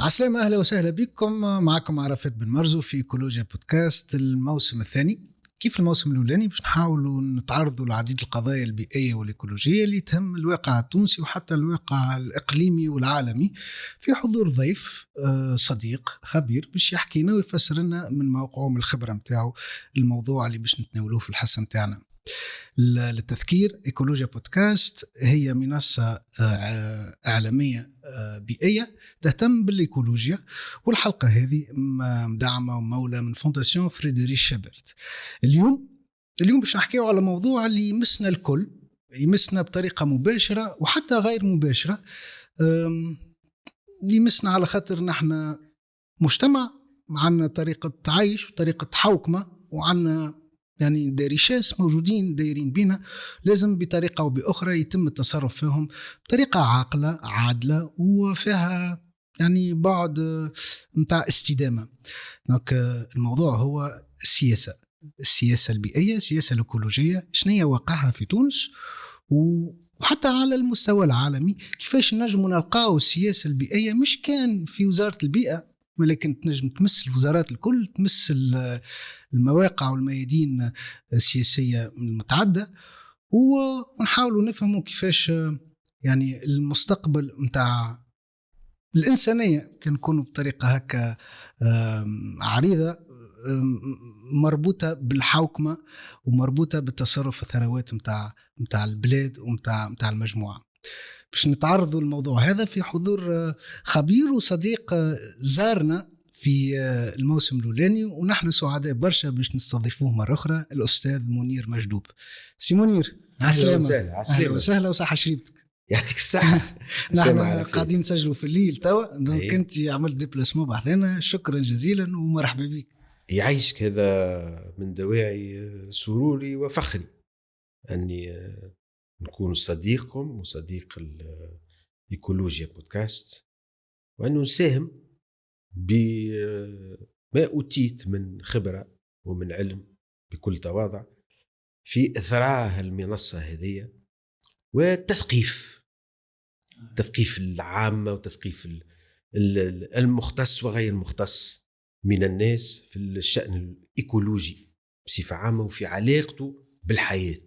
عسلامة، أهلا وسهلا بكم. معكم عرفات بن مرزو في إيكولوجيا بودكاست الموسم الثاني. كيف الموسم الأولاني باش نحاولوا نتعرضوا لعديد القضايا البيئية والإيكولوجية اللي تهم الواقع التونسي وحتى الواقع الإقليمي والعالمي، في حضور ضيف صديق خبير باش يحكينا ويفسر لنا من موقعه من الخبرة متاعه الموضوع اللي باش نتناولوه في الحصة متاعنا. للتذكير، إيكولوجيا بودكاست هي منصة إعلامية بيئية تهتم بالإيكولوجيا، والحلقة هذه مدعمة ومولى من فونداسيون فريدريش شابرت. اليوم باش نحكيو على موضوع اللي يمسنا الكل، يمسنا بطريقة مباشرة وحتى غير مباشرة. يمسنا على خاطر نحن مجتمع عنا طريقة عيش وطريقة حوكمة، وعنا يعني داريشاس موجودين دايرين بينا، لازم بطريقة أو بأخرى يتم التصرف فيهم بطريقة عاقلة عادلة وفيها يعني بعد متاع استدامة. الموضوع هو السياسة البيئية، السياسة الإيكولوجية، شنية واقعها في تونس وحتى على المستوى العالمي. كيفاش نجم نلقاو السياسة البيئية مش كان في وزارة البيئة، ولكن تنجم تمس الوزارات الكل، تمس المواقع والميادين السياسية المتعددة، ونحاولوا نفهموا كيفاش يعني المستقبل متاع الإنسانية كان يكون بطريقة هكا عريضة، مربوطة بالحوكمة ومربوطة بالتصرف الثروات متاع البلاد ومتاع المجموعة. باش نتعرضوا الموضوع هذا في حضور خبير وصديق زارنا في الموسم الأولاني، ونحن سعداء برشا باش نستضيفوه مرة أخرى، الأستاذ منير مجدوب. سي منير، أهلا وسهلا وصحة شريبتك. يعطيك الصحة. نحن قاعدين نسجلوا في الليل توا، دونك انت عملت ديبلاسمون بعثنا، شكرا جزيلا ومرحبا بك. يعيشك، هذا من دواعي سروري وفخري أني نكون صديقكم وصديق الإيكولوجيا بودكاست، وأنه نساهم بما أوتيت من خبرة ومن علم بكل تواضع في إثراء المنصة هذه والتثقيف العامة وتثقيف المختص وغير المختص من الناس في الشأن الإيكولوجي بصفة عامة وفي علاقته بالحياة.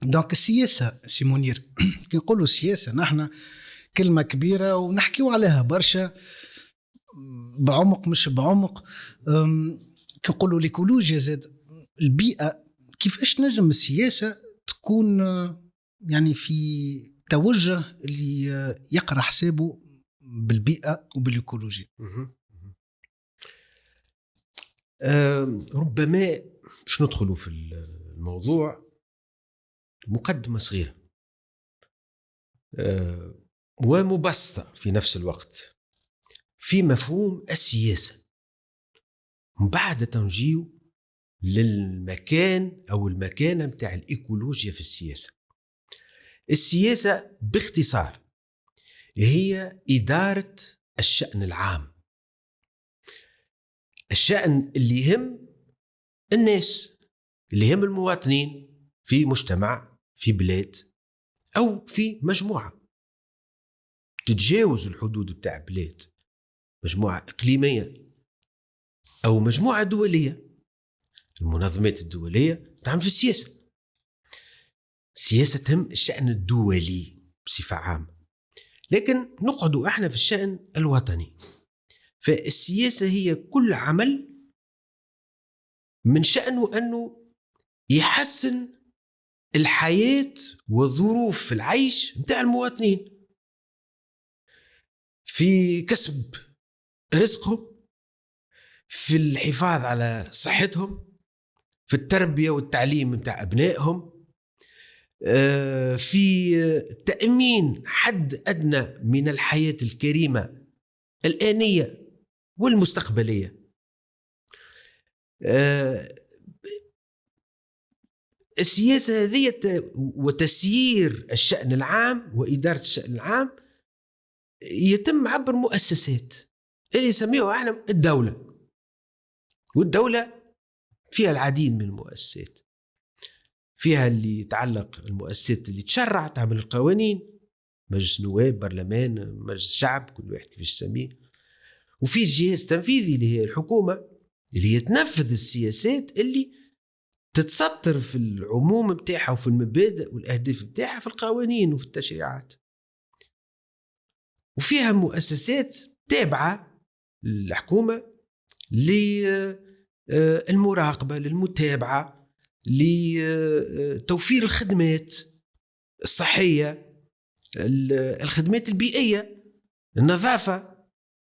دونك السياسة سي منير، كي نقولوا السياسة نحن كلمة كبيرة ونحكيو عليها برشا بعمق مش بعمق. كي نقولوا الإيكولوجيا زاد البيئة، كيفاش نجم السياسة تكون يعني في توجه اللي يقرأ حسابه بالبيئة وبالإيكولوجيا؟ ربما باش ندخلوا في الموضوع مقدمة صغيرة ومبسطة في نفس الوقت في مفهوم السياسة، من بعد تنجيو للمكان أو المكانة متاع الإيكولوجيا في السياسة. السياسة باختصار هي إدارة الشأن العام، الشأن اللي يهم الناس، اللي يهم المواطنين في مجتمع، في بلاد أو في مجموعة تتجاوز الحدود بتاع بلاد، مجموعة إقليمية أو مجموعة دولية. المنظمات الدولية تعمل في السياسة، السياسة تهم الشأن الدولي بصفة عامة، لكن نقعدوا احنا في الشأن الوطني. فالسياسة هي كل عمل من شأنه أنه يحسن الحياة وظروف العيش متاع المواطنين، في كسب رزقهم، في الحفاظ على صحتهم، في التربية والتعليم متاع أبنائهم، في تأمين حد أدنى من الحياة الكريمة الآنية والمستقبلية. السياسة هذه وتسيير الشأن العام وإدارة الشأن العام يتم عبر مؤسسات اللي يسميوها احنا الدولة، والدولة فيها العديد من المؤسسات، فيها اللي يتعلق المؤسسات اللي تشرع تعمل القوانين، مجلس نواب، برلمان، مجلس شعب، كل واحد كيفاش يسميه. وفي جهاز تنفيذي اللي هي الحكومة، اللي هي تنفذ السياسات اللي تتسطر في العموم متاعها وفي المبادئ والأهداف متاعها في القوانين وفي التشريعات. وفيها مؤسسات تابعة للحكومة للمراقبة، للمتابعة، لتوفير الخدمات الصحية، الخدمات البيئية، النظافة،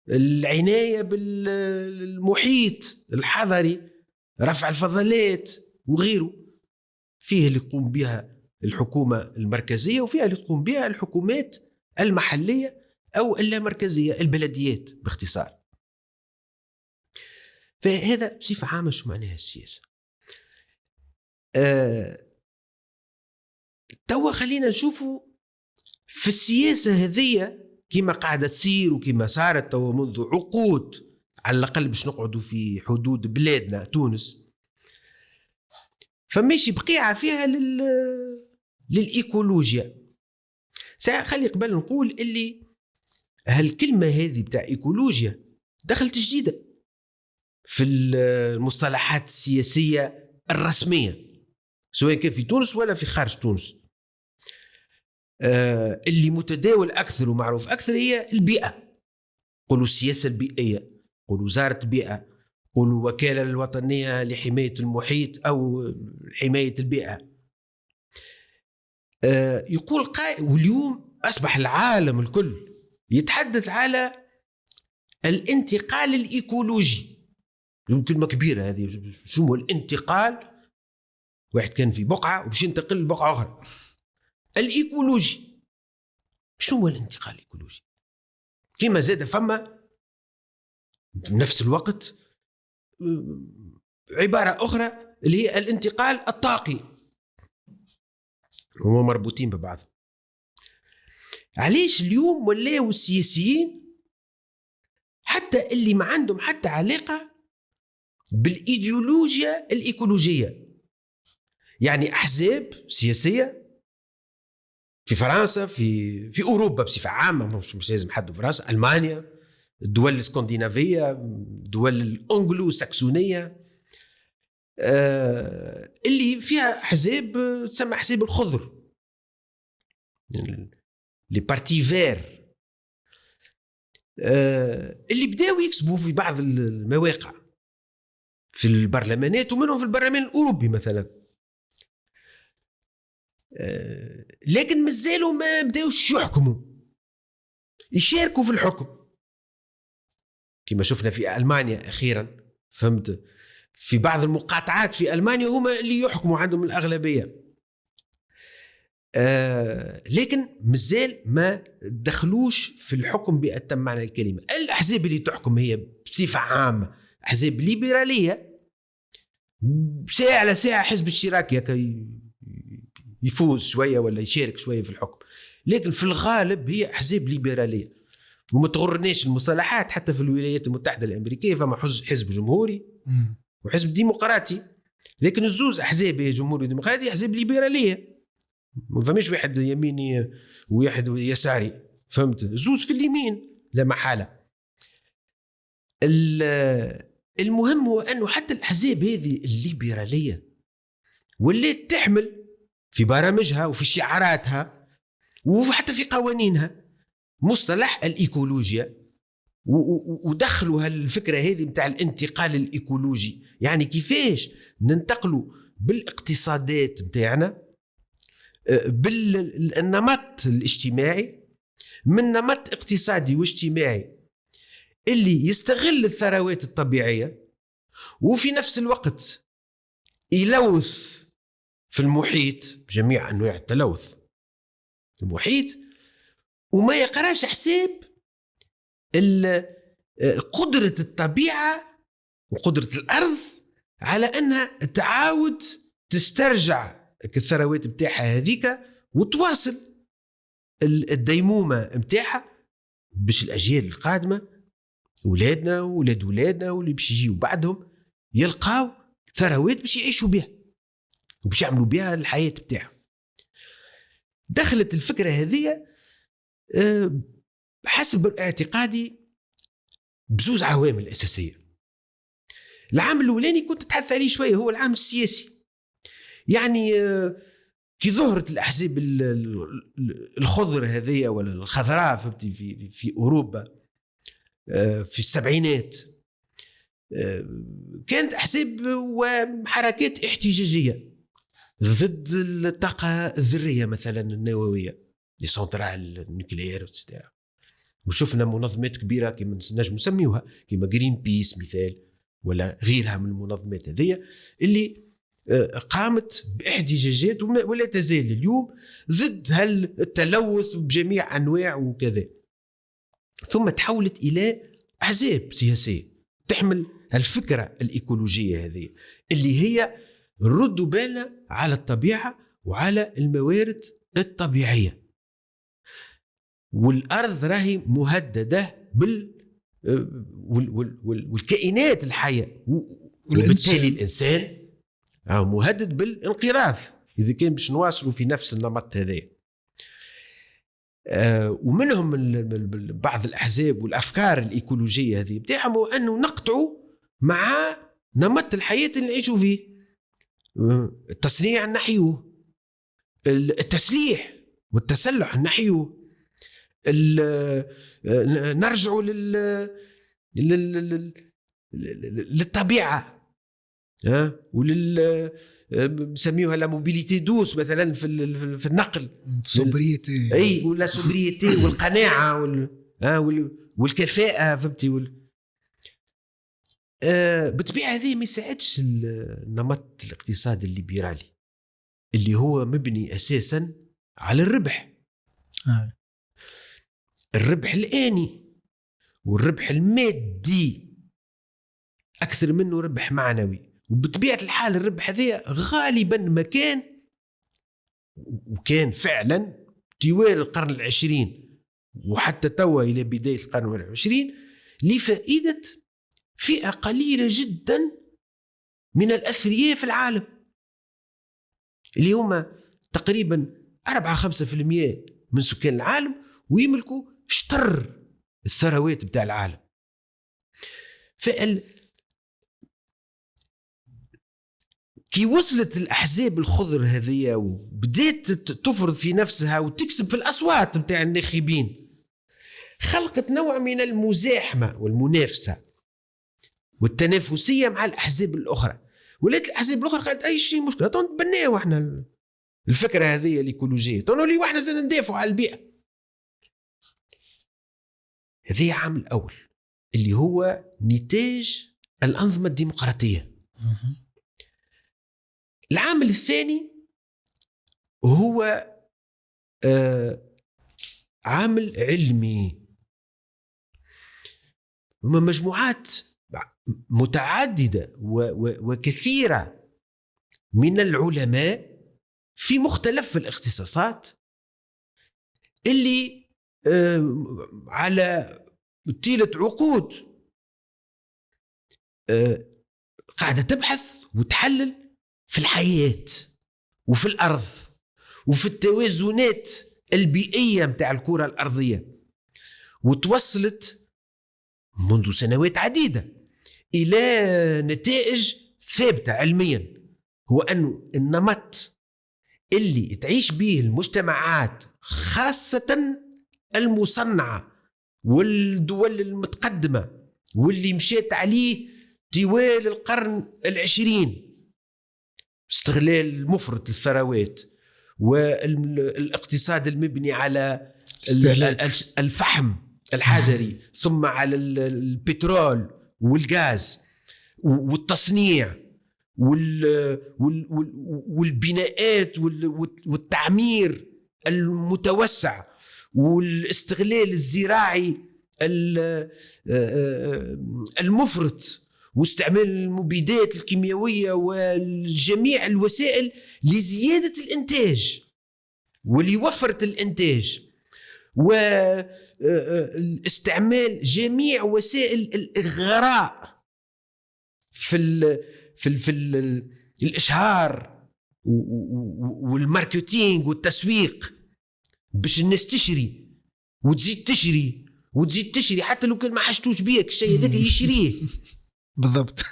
العناية بالمحيط الحضري، رفع الفضلات وغيره. فيه اللي يقوم بها الحكومة المركزية، وفيها اللي تقوم بها الحكومات المحلية أو اللامركزية، البلديات باختصار. فهذا بصفة عامة شو معناها السياسة. توا خلينا نشوفوا في السياسة هذية كما قاعدة تصير وكما صارت توا منذ عقود على الأقل، باش نقعدوا في حدود بلادنا تونس، فماشي بقيعة فيها للإيكولوجيا. خلي قبل نقول اللي هالكلمة هذه بتاع إيكولوجيا دخلت جديدة في المصطلحات السياسية الرسمية، سواء كان في تونس ولا في خارج تونس. اللي متداول أكثر ومعروف أكثر هي البيئة، قولوا السياسة البيئية، قولوا وزارة البيئة، قولوا وكالة الوطنية لحماية المحيط أو حماية البيئة. يقول قائل، واليوم أصبح العالم الكل يتحدث على الانتقال الإيكولوجي. كلمة كبيرة هذه، شو هو الانتقال؟ واحد كان في بقعة وباش ينتقل لبقعة أخرى. الإيكولوجي شو هو الانتقال الإيكولوجي؟ كما زاد فما بنفس الوقت عبارة أخرى اللي هي الانتقال الطاقي، هما مربوطين ببعض. علاش اليوم ولاو السياسيين حتى اللي ما عندهم حتى علاقة بالإيديولوجيا الإيكولوجية، يعني أحزاب سياسية في فرنسا، في أوروبا بصفة عامة، مش لازم حد في فرنسا، ألمانيا، الدول الاسكندنافية، الدول الأنجلو ساكسونية، اللي فيها أحزاب تسمى أحزاب الخضر، لي بارتي فير، اللي بداوا يكسبوا في بعض المواقع في البرلمانات، ومنهم في البرلمان الأوروبي مثلا. لكن مازالوا ما بداوش يحكموا، يشاركوا في الحكم كما شفنا في ألمانيا أخيرا. فهمت؟ في بعض المقاطعات في ألمانيا هما اللي يحكموا، عندهم الأغلبية. لكن مازال ما دخلوش في الحكم بأتم معنى الكلمة. الأحزاب اللي تحكم هي بصفة عامة أحزاب ليبرالية، ساعة على ساعة حزب الاشتراكي يفوز شوية ولا يشارك شوية في الحكم، لكن في الغالب هي أحزاب ليبرالية. وما تغرناش المصطلحات، حتى في الولايات المتحدة الأمريكية فما حزب جمهوري وحزب ديمقراطي، لكن الزوز أحزاب جمهوري وديمقراطي أحزاب ليبرالية، ما فماش واحد يميني وواحد يساري. فهمت؟ الزوز في اليمين لا محالة. المهم هو أنه حتى الأحزاب هذه الليبرالية واللي تحمل في برامجها وفي شعاراتها وحتى في قوانينها مصطلح الإيكولوجيا، ودخلوا هالفكرة هذه متاع الانتقال الإيكولوجي. يعني كيفاش ننتقلوا بالاقتصادات متاعنا، بالنمط الاجتماعي، من نمط اقتصادي واجتماعي اللي يستغل الثروات الطبيعية وفي نفس الوقت يلوث في المحيط بجميع أنواع التلوث المحيط، وما يقراش حساب قدرة الطبيعة وقدرة الأرض على أنها تعاود تسترجع الثروات متاعها هذيك وتواصل الديمومة متاعها باش الأجيال القادمة، أولادنا وولاد أولادنا واللي باش يجيوا بعدهم، يلقاو ثروات باش يعيشوا بها وباش يعملوا بها الحياة متاعهم. دخلت الفكرة هذه حسب اعتقادي بزوز عوامل أساسية. العامل الأولاني كنت تحدث عليه شوية، هو العامل السياسي. يعني كي ظهرت الأحزاب الخضر هذه ولا الخضراء في أوروبا في السبعينات، كانت أحزاب وحركات احتجاجية ضد الطاقة الذرية مثلا النووية، لسنترال النوكليير etc. وشفنا منظمات كبيرة كما نجم نسميوها كما جرين بيس مثال ولا غيرها من المنظمات هذه اللي قامت باحتجاجات ولا تزال اليوم ضد التلوث بجميع أنواع وكذا. ثم تحولت إلى أحزاب سياسية تحمل الفكرة الإيكولوجية هذه اللي هي ردوا بالنا على الطبيعة وعلى الموارد الطبيعية، والأرض راهي مهددة والكائنات الحية وبالتالي الإنسان مهدد بالانقراض إذا كان باش نواصلوا في نفس النمط هذا. ومنهم بعض الأحزاب والأفكار الإيكولوجية هذه بتاعهم هو أنه نقطعوا مع نمط الحياة اللي نعيشوا فيه، التصنيع نحيوه، التسليح والتسلح نحيوه، نرجعوا للطبيعة نسميوها لا موبيليتي دوس مثلا في النقل، سوبريتي اي ولا سوبريتي والقناعه والكفاءه فهمتي بالطبيعه هذه ما يساعدش النمط الاقتصادي الليبرالي اللي هو مبني اساسا على الربح. الربح الآني والربح المادي أكثر منه ربح معنوي. وبطبيعة الحال الربح هذا غالبا ما كان وكان فعلا طوال القرن العشرين وحتى توا إلى بداية القرن العشرين لفائدة فئة قليلة جدا من الأثرياء في العالم اللي هم تقريبا 4-5% من سكان العالم ويملكوا شطر الثروات بتاع العالم. كي وصلت الأحزاب الخضر هذه وبدأت تفرض في نفسها وتكسب في الأصوات بتاع الناخبين، خلقت نوع من المزاحمة والمنافسة والتنافسية مع الأحزاب الأخرى. ولات الأحزاب الأخرى قالت أي شيء مشكلة تنبناه وإحنا الفكرة هذه الإيكولوجية تنولي وإحنا ندافعوا على البيئة. هذه عامل أول اللي هو نتاج الأنظمة الديمقراطية. العامل الثاني هو عامل علمي. هما مجموعات متعددة وكثيرة من العلماء في مختلف الاختصاصات اللي على طيلة عقود قاعدة تبحث وتحلل في الحياة وفي الأرض وفي التوازنات البيئية متاع الكرة الأرضية، وتوصلت منذ سنوات عديدة إلى نتائج ثابتة علميا، هو أنه النمط اللي تعيش به المجتمعات خاصة المصنعة والدول المتقدمة واللي مشيت عليه طوال القرن العشرين، استغلال مفرط للثروات والاقتصاد المبني على الفحم الحجري ثم على البترول والغاز والتصنيع والبناءات والتعمير المتوسع والاستغلال الزراعي المفرط واستعمال المبيدات الكيميائية وجميع الوسائل لزيادة الإنتاج وليوفرة الإنتاج واستعمال جميع وسائل الإغراء في الإشهار والماركتينج والتسويق باش الناس تشري وتزيد تشري حتى لو كان ما حشتوش بيك الشيء هذاك يشريه. بالضبط.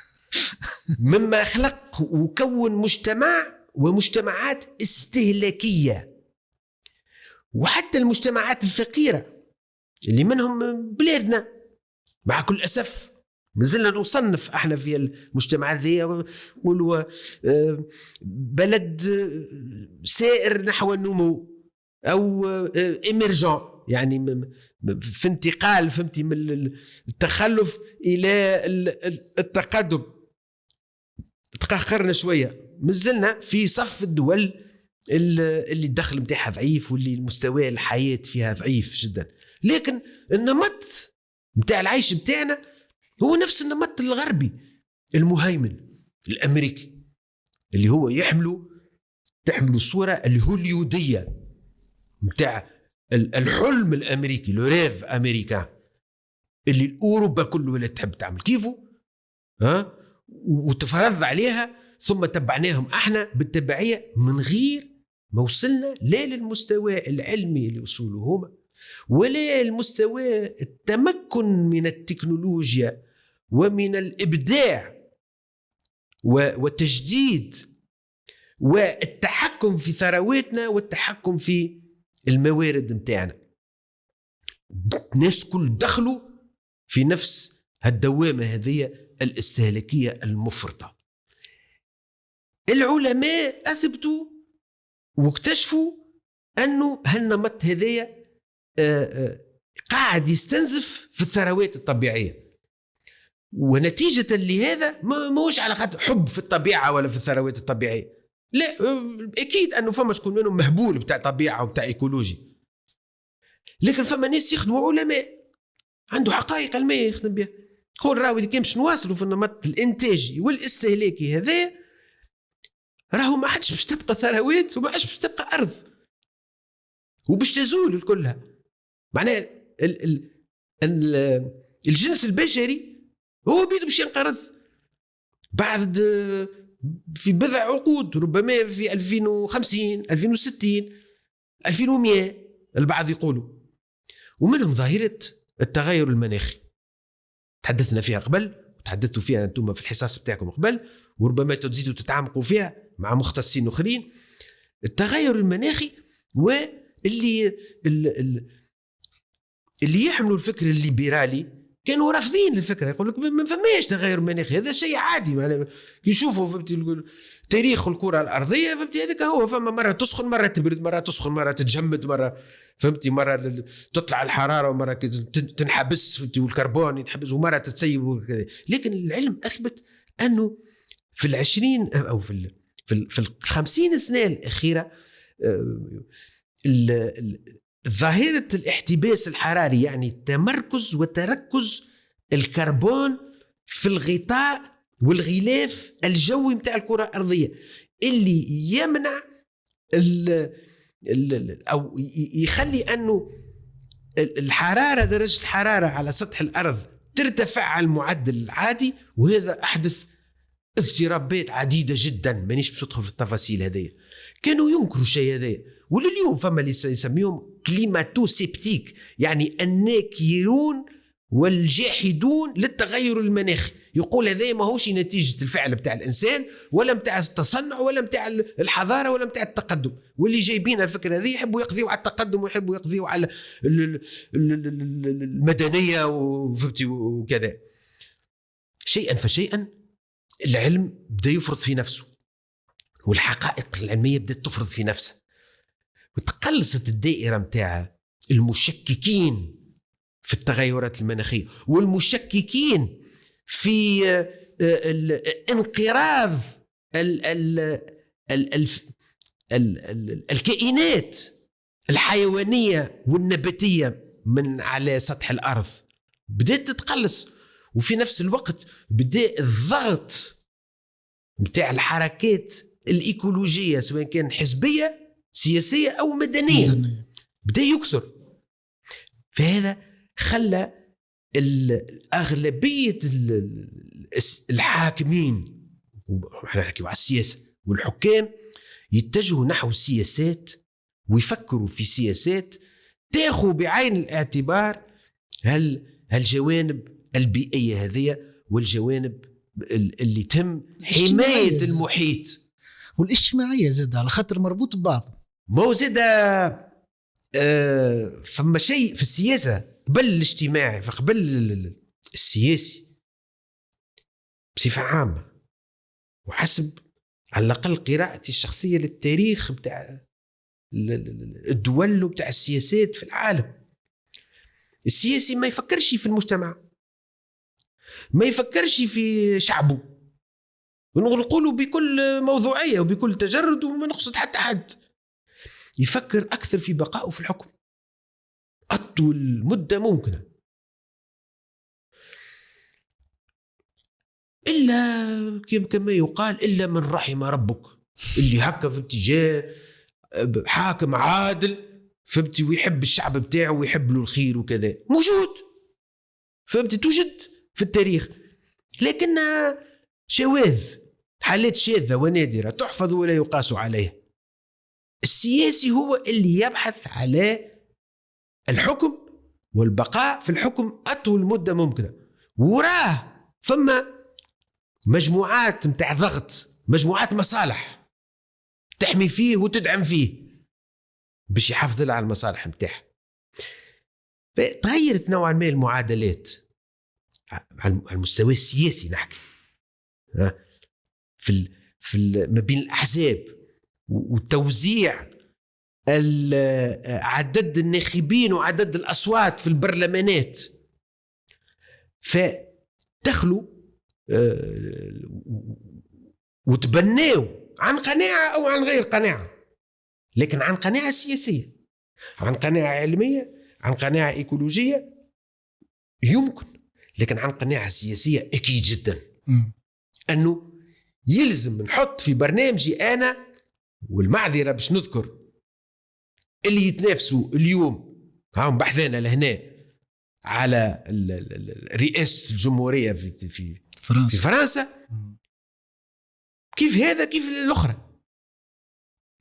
مما خلق وكون مجتمع ومجتمعات استهلاكية. وحتى المجتمعات الفقيرة اللي منهم بلادنا مع كل أسف مازلنا نصنف احنا في المجتمعات ذي نقولوا بلد سائر نحو النمو او ايمرجون، يعني في انتقال فهمتي من التخلف الى التقدم. تقهقرنا شويه، مازلنا في صف الدول اللي الدخل متاعها ضعيف واللي المستوى الحياه فيها ضعيف جدا، لكن النمط متاع العيش متاعنا هو نفس النمط الغربي المهيمن الامريكي اللي هو تحمل الصوره الهوليوديه متاع الحلم الامريكي، لو ريف امريكان اللي اوروبا كله ولا تحب تعمل كيفه وتفرض عليها، ثم تبعناهم احنا بالتبعيه من غير ما وصلنا لا للمستوى العلمي اللي وصلوا هما ولا المستوى التمكن من التكنولوجيا ومن الإبداع والتجديد والتحكم في ثرواتنا والتحكم في الموارد متاعنا. الناس كل دخلوا في نفس الدوامة هذه الاستهلاكية المفرطة. العلماء أثبتوا واكتشفوا أنه هالنمط هذية قاعد يستنزف في الثروات الطبيعية، ونتيجة لهذا ما هوش على خاطر حب في الطبيعة ولا في الثروات الطبيعية، لا، أكيد أنه فما شكون منهم مهبول بتاع طبيعة وبتاع إيكولوجي، لكن فما ناس يخدموا علماء عنده حقائق علمية يخدم بها، يقول راهو كي باش نواصلوا في النمط الإنتاجي والاستهلاكي هذا راهو ما عادش باش تبقى ثروات وما عادش باش تبقى أرض وباش تزول الكلها. معناها الجنس البشري هو بيده باش ينقرض بعد في بضع عقود، ربما في 2050 2060 2100 البعض يقولوا. ومنهم ظاهرة التغير المناخي تحدثنا فيها قبل وتحدثتوا فيها أنتم في الحصص بتاعكم قبل، وربما تزيدوا تتعمقوا فيها مع مختصين أخرين. التغير المناخي واللي اللي يحملوا الفكر الليبرالي كانوا رافضين الفكره، يقول لك ما فماش تغير مناخي، هذا شيء عادي. كي يشوفوا فهمتي تاريخ الكره الارضيه فهمتي هذاك هو، فما مره تسخن مره تبرد، مره تسخن مره تتجمد، مره فهمتي مره تطلع الحراره ومره تنحبس فهمتي والكربون يتحبس ومره تتسيب وكذا. لكن العلم اثبت انه في العشرين او في 50 سنه الاخيره ظاهرة الاحتباس الحراري، يعني تمركز وتركز الكربون في الغطاء والغلاف الجوي متاع الكرة الأرضية اللي يمنع أو يخلي أنه الحرارة درجة الحرارة على سطح الأرض ترتفع على المعدل العادي. وهذا أحدث اضطرابات عديدة جدا مانيش باش ندخل في التفاصيل هذه، كانوا ينكروا الشيء هذا. ولليوم فما اللي يسميهم كليماتو سيبتيك، يعني الناكرون والجاحدون للتغير المناخي، يقول هذا ما هوش نتيجة الفعل بتاع الإنسان ولا بتاع التصنع ولا بتاع الحضارة ولا بتاع التقدم. واللي جايبين الفكرة هذه يحبوا يقضيوا على التقدم ويحبوا يقضيوا على المدنية وكذا. شيئا فشيئا العلم بدأ يفرض في نفسه والحقائق العلمية بدأت تفرض في نفسها، وتقلصت الدائرة متاع المشككين في التغيرات المناخية والمشككين في انقراض الكائنات الحيوانية والنباتية من على سطح الأرض، بدأت تتقلص. وفي نفس الوقت بدأ الضغط متاع الحركات الإيكولوجية سواء كان حزبية سياسية أو مدنية بدأ يكثر. فهذا خلى أغلبية الحاكمين، احنا نحكي على السياسة والحكام، يتجهوا نحو السياسات ويفكروا في سياسات تاخذ بعين الاعتبار هالجوانب البيئية هذه والجوانب اللي تم حماية المحيط والاجتماعية زاد على خاطر مربوط ببعض. مو زاد فما شيء في السياسة قبل الاجتماعي فقبل السياسي بصفة عامة، وحسب على الأقل قراءتي الشخصية للتاريخ بتاع الدول وبتاع السياسات في العالم، السياسي ما يفكرش في المجتمع، ما يفكرش في شعبه، ونقوله بكل موضوعية وبكل تجرد وما نقصد حتى حد، يفكر أكثر في بقائه في الحكم أطول مدة ممكنة، إلا كما يقال إلا من رحم ربك، اللي هكا في اتجاه حاكم عادل فهمتي ويحب الشعب بتاعه ويحب له الخير وكذا، موجود فهمتي، توجد في التاريخ، لكنها شواذ، حالات شاذة ونادرة تحفظ ولا يقاس عليها. السياسي هو اللي يبحث على الحكم والبقاء في الحكم أطول مدة ممكنة، وراه فما مجموعات متاع ضغط، مجموعات مصالح تحمي فيه وتدعم فيه باش يحافظ لها على المصالح متاعها. تغيرت نوعا ما المعادلات على المستوى السياسي، نحكي في ما بين الأحزاب وتوزيع عدد الناخبين وعدد الأصوات في البرلمانات، فدخلوا وتبنوا عن قناعة أو عن غير قناعة، لكن عن قناعة سياسية، عن قناعة علمية، عن قناعة إيكولوجية يمكن، لكن عن قناعة سياسية أكيد جدا أنه يلزم نحط في برنامجي أنا والمعذرة باش نذكر اللي يتنافسوا اليوم هم بحثنا لهنا على رئاسة الجمهورية في فرنسا كيف هذا كيف الأخرى،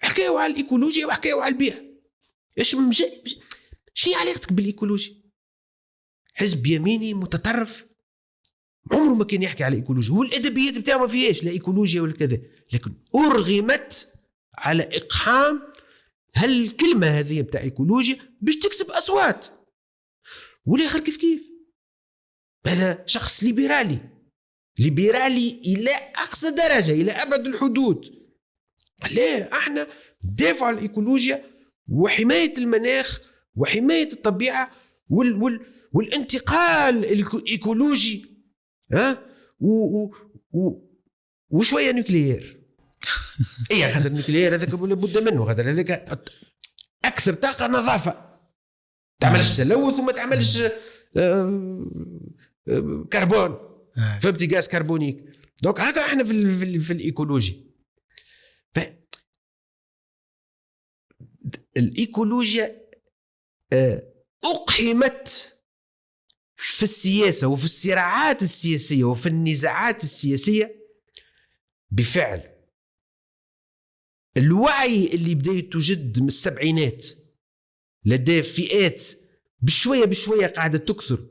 حكاوا على الإيكولوجيا وحكاوا على البيئة. شنو علاقتك بالإيكولوجيا؟ حزب يميني متطرف عمره ما كان يحكي على إيكولوجيا، والأدبيات بتاعه ما فيهاش لا إيكولوجيا ولا كذا، لكن أرغمت على إقحام هالكلمة هذه بتاع إيكولوجيا باش تكسب أصوات، والآخر كيف هذا شخص ليبرالي إلى أقصى درجة، إلى أبعد الحدود. لا، احنا ندافع عن الإيكولوجيا وحماية المناخ وحماية الطبيعة والانتقال الإيكولوجي، وشوية نوكليير. ايه خاطر النوكليير هذاك لابد منه، خاطر هذاك اكثر طاقه نظافه، تعملش تلوث وما تعملش كربون، فهمتي، غاز كربونيك. دونك هكا احنا في الايكولوجي. الايكولوجيا اقحمت في السياسه وفي الصراعات السياسيه وفي النزاعات السياسيه بفعل الوعي اللي بدأ يتوجد من السبعينات لدى فئات بشوية قاعدة تكثر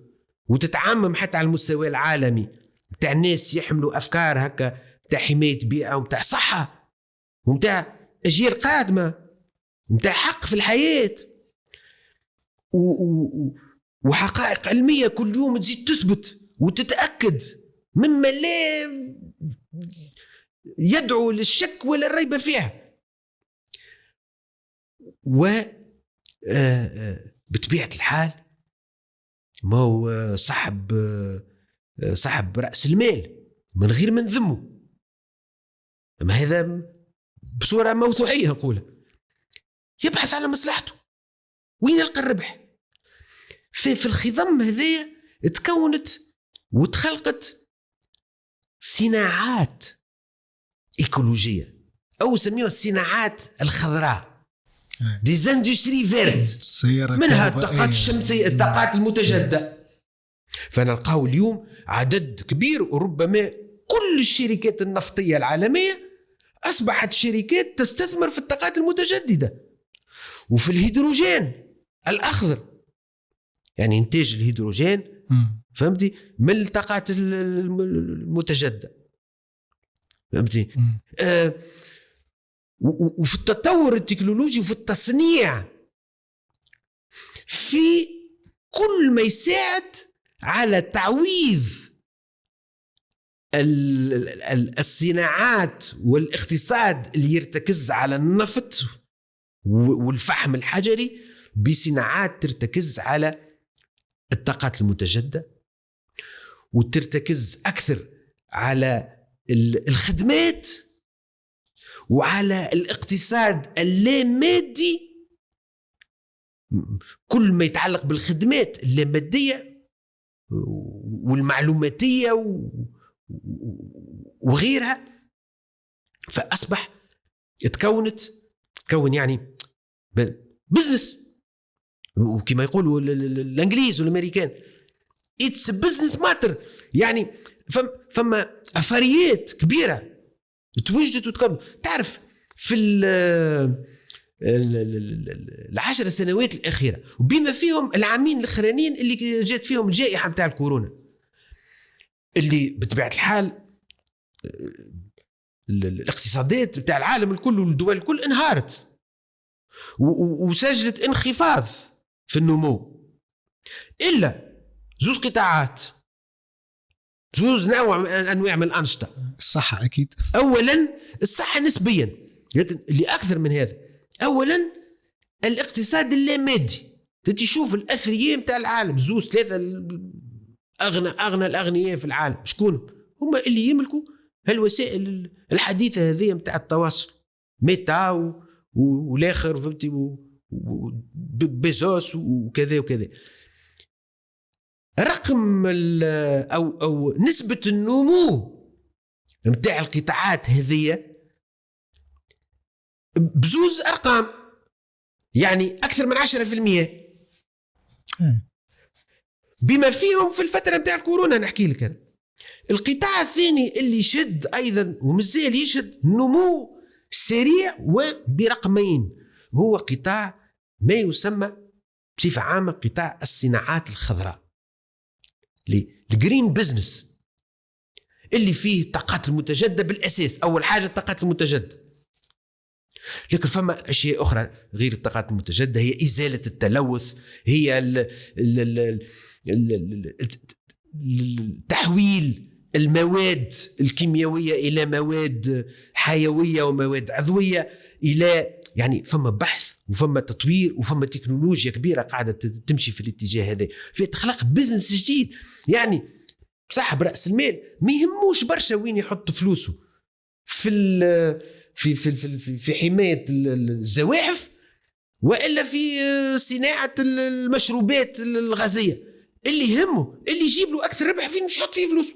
وتتعمم حتى على المستوى العالمي، بتاع الناس يحملوا أفكار هكا بتاع حماية بيئة وبتاع صحة وبتاع أجيال قادمة وبتاع حق في الحياة وحقائق علمية كل يوم تزيد تثبت وتتأكد مما لا يدعو للشك ولا الريب فيها. بطبيعة الحال ما هو صاحب رأس المال من غير من ذمه، أما هذا بصورة موضوعية نقولها يبحث على مصلحته وين يلقى الربح. في الخضم هذه تكونت وتخلقت صناعات إيكولوجية أو سميوها الصناعات الخضراء، دي اندستري فيرت، منها الطاقات الشمسية، الطاقات المتجددة. فنلقاو اليوم عدد كبير وربما كل الشركات النفطية العالمية أصبحت شركات تستثمر في الطاقات المتجددة وفي الهيدروجين الأخضر، يعني إنتاج الهيدروجين فهمتي من الطاقات المتجددة فهمتي. وفي التطور التكنولوجي وفي التصنيع في كل ما يساعد على تعويض الصناعات والاقتصاد اللي يرتكز على النفط والفحم الحجري بصناعات ترتكز على الطاقات المتجددة وترتكز أكثر على الخدمات وعلى الاقتصاد اللامادي. كل ما يتعلق بالخدمات اللامادية والمعلوماتية وغيرها، فأصبح تكون يعني بزنس، وكما يقولوا الانجليز والامريكان it's business matter. يعني فما افاريات كبيره توجدت وتكون. تعرف في العشر سنوات الاخيره وبما فيهم العامين الاخرانيين اللي جات فيهم الجائحه نتاع الكورونا، اللي بطبيعه الحال الاقتصادات نتاع العالم الكل والدول الكل انهارت وسجلت انخفاض في النمو، إلا زوز قطاعات، زوز أنواع من الأنشطة. الصحة أكيد، أولا الصحة نسبيا، لكن اللي أكثر من هذا أولا الاقتصاد اللامادي. تشوف الأثرياء متاع العالم، زوز ثلاثة أغنى الأغنياء في العالم شكون هم؟ اللي يملكوا هالوسائل الحديثة هذه متاع التواصل، ميتا والاخر فهمتي بيزوس وكذا وكذا. رقم او نسبة النمو متاع القطاعات هذه بزوز ارقام، يعني اكثر من 10%، بما فيهم في الفترة متاع الكورونا. نحكي لك أنا القطاع الثاني اللي شد ايضا ومازال يشد نمو سريع وبرقمين، هو قطاع ما يسمى بصفة عامة قطاع الصناعات الخضراء، الجرين بزنس، اللي فيه الطاقات المتجددة بالأساس. أول حاجة الطاقات المتجددة، لكن فما أشياء أخرى غير الطاقات المتجددة، هي إزالة التلوث، هي تحويل المواد الكيميائية إلى مواد حيوية ومواد عضوية، إلى يعني فما بحث وفما تطوير وفما تكنولوجيا كبيرة قاعدة تمشي في الاتجاه هذا، في تخلق بزنس جديد. يعني صاحب رأس المال ما يهموش برشا وين يحط فلوسه، في حماية الزواحف وإلا في صناعة المشروبات الغازية. اللي يهمه اللي يجيب له أكثر ربح فين مش يحط فيه فلوسه.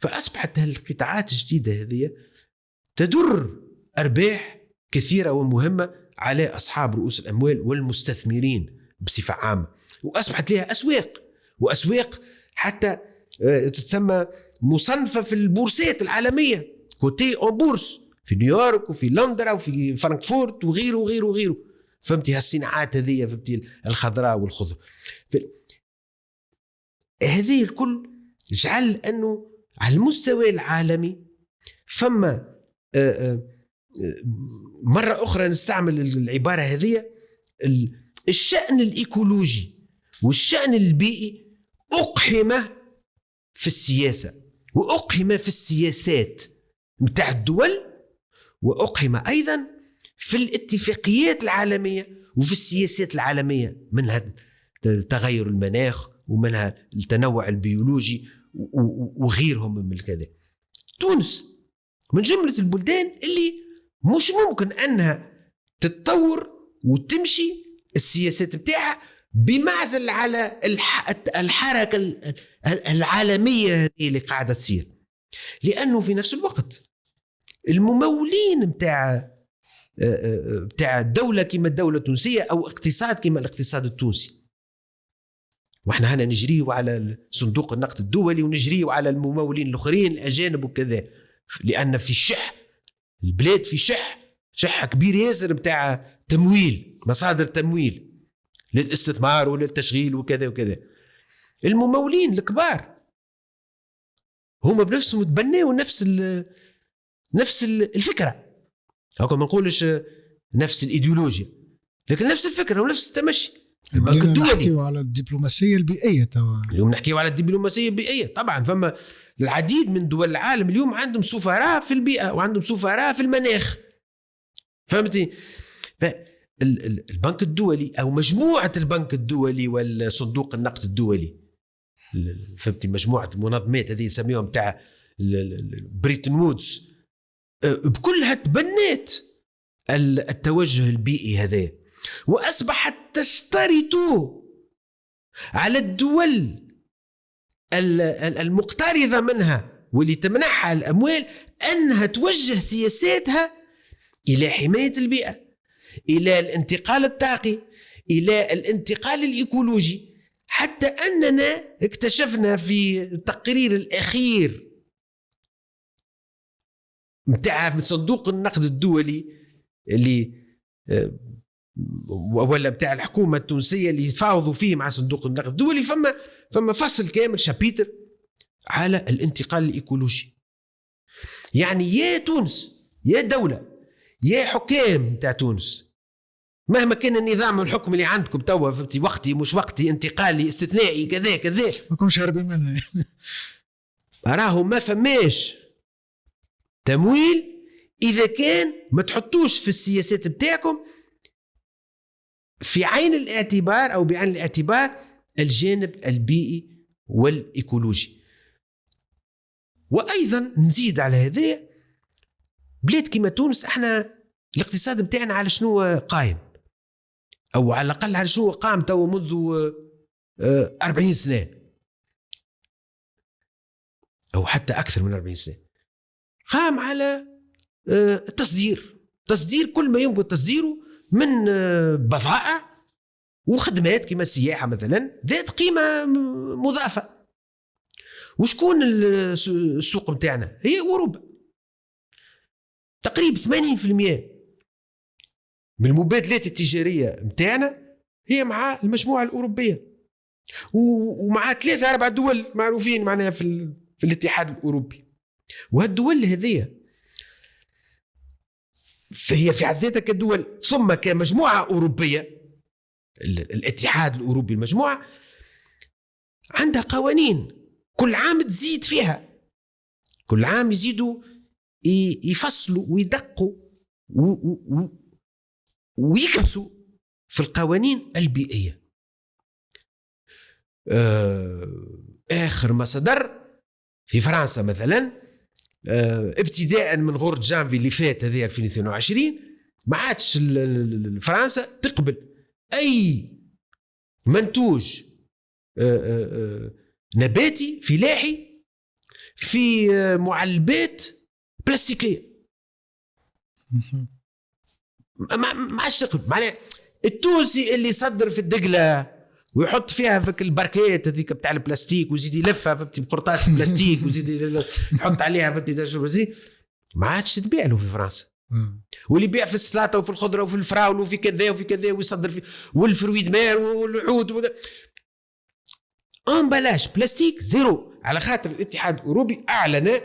فأصبحت هالقطاعات الجديدة هذه تدر أرباح كثيرة ومهمة على أصحاب رؤوس الأموال والمستثمرين بصفة عامة، وأصبحت لها أسواق، وأسواق حتى تتسمى مصنفة في البورصات العالمية، كوتي أون بورس، في نيويورك وفي لندن وفي فرانكفورت وغيره وغيره وغيره. فهمتي هالصناعات هذه، فهمتي الخضراء والخضر، هذه الكل جعل أنه على المستوى العالمي فما مرة أخرى نستعمل العبارة هذه، الشأن الإيكولوجي والشأن البيئي أقحم في السياسة، وأقحم في السياسات متاع الدول، وأقحم أيضا في الاتفاقيات العالمية وفي السياسات العالمية، منها تغير المناخ ومنها التنوع البيولوجي وغيرهم من كذا. تونس من جملة البلدان اللي مش ممكن أنها تتطور وتمشي السياسات بتاعها بمعزل على الحركة العالمية اللي قاعدة تصير، لأنه في نفس الوقت الممولين بتاع دولة كما الدولة التونسية أو اقتصاد كما الاقتصاد التونسي، واحنا هنا نجريه على صندوق النقد الدولي ونجريه على الممولين الآخرين الأجانب وكذا، لأن في الشح البلاد في شح كبير ياسر بتاع تمويل، مصادر تمويل، للاستثمار وللتشغيل وكذا وكذا. الممولين الكبار هما بنفسهم تبنوا نفس الفكرة، هاكم ما نقولش نفس الإيديولوجيا، لكن نفس الفكرة ونفس التمشي. البنك الدولي نحكيوا على الدبلوماسية البيئية توا، اليوم نحكيوا على الدبلوماسية البيئية. طبعا فما العديد من دول العالم اليوم عندهم سفراء في البيئة وعندهم سفراء في المناخ، فهمتي؟ البنك الدولي أو مجموعة البنك الدولي والصندوق النقد الدولي، فهمتي، مجموعة المنظمات هذه يسميهم بتاع بريتن وودز، بكلها تبنت التوجه البيئي هذا، وأصبحت تشترط على الدول المقترضة منها واللي تمنحها الأموال أنها توجه سياساتها إلى حماية البيئة، إلى الانتقال الطاقي، إلى الانتقال الإيكولوجي. حتى أننا اكتشفنا في التقرير الأخير متاع صندوق النقد الدولي اللي ولا متاع الحكومة التونسية اللي يتفاوضوا فيه مع صندوق النقد الدولي، فما فصل كامل شابيتر على الانتقال الإيكولوجي. يعني يا تونس يا دولة يا حكام تاع تونس، مهما كان النظام والحكم اللي عندكم توا، فهمتي، وقتي مش وقتي، انتقالي استثنائي كذا كذا، ما كنش هربين منها راهو ما فماش تمويل إذا كان ما تحطوش في السياسات بتاعكم في عين الاعتبار أو بعين الاعتبار الجانب البيئي والإيكولوجي. وأيضا نزيد على هذا، بلاد كما تونس احنا الاقتصاد بتاعنا على شنو قائم، أو على الأقل على شنو قام تو منذ 40 سنة أو حتى أكثر من 40 سنة، قام على تصدير كل ما يمكن تصديره من بضائع وخدمات كما السياحة مثلا ذات قيمة مضافة. وشكون السوق متاعنا؟ هي أوروبا. تقريبا 80% من المبادلات التجارية متاعنا هي مع المجموعة الأوروبية، ومع 3-4 دول معروفين معناها في الاتحاد الأوروبي. وهالدول هذه فهي في حد ذاتها كدول ثم كمجموعة أوروبية، الاتحاد الأوروبي المجموعة عندها قوانين كل عام تزيد فيها، كل عام يزيدوا يفصلوا ويدقوا ويكبسوا في القوانين البيئية. آخر ما صدر في فرنسا مثلا، ابتداء من غور جانفي اللي فات هذه 2022 ما عادش فرنسا تقبل أي منتوج نباتي فلاحي في معلبات بلاستيكية. ما عادش تقبل. معناه التونسي اللي يصدر في الدقلة ويحط فيها فك البركات هذيك بتاع البلاستيك ويزيد يلفها بقرطاس بلاستيك ويزيد يحط عليها فهمتي ما عادش تبيع له في فرنسا. واللي يبيع في السلطه وفي الخضره وفي الفراوله وفي كذا وفي كذا ويصدر في والفرويد مار والعود بلاش بلاستيك زيرو، على خاطر الاتحاد الاوروبي اعلن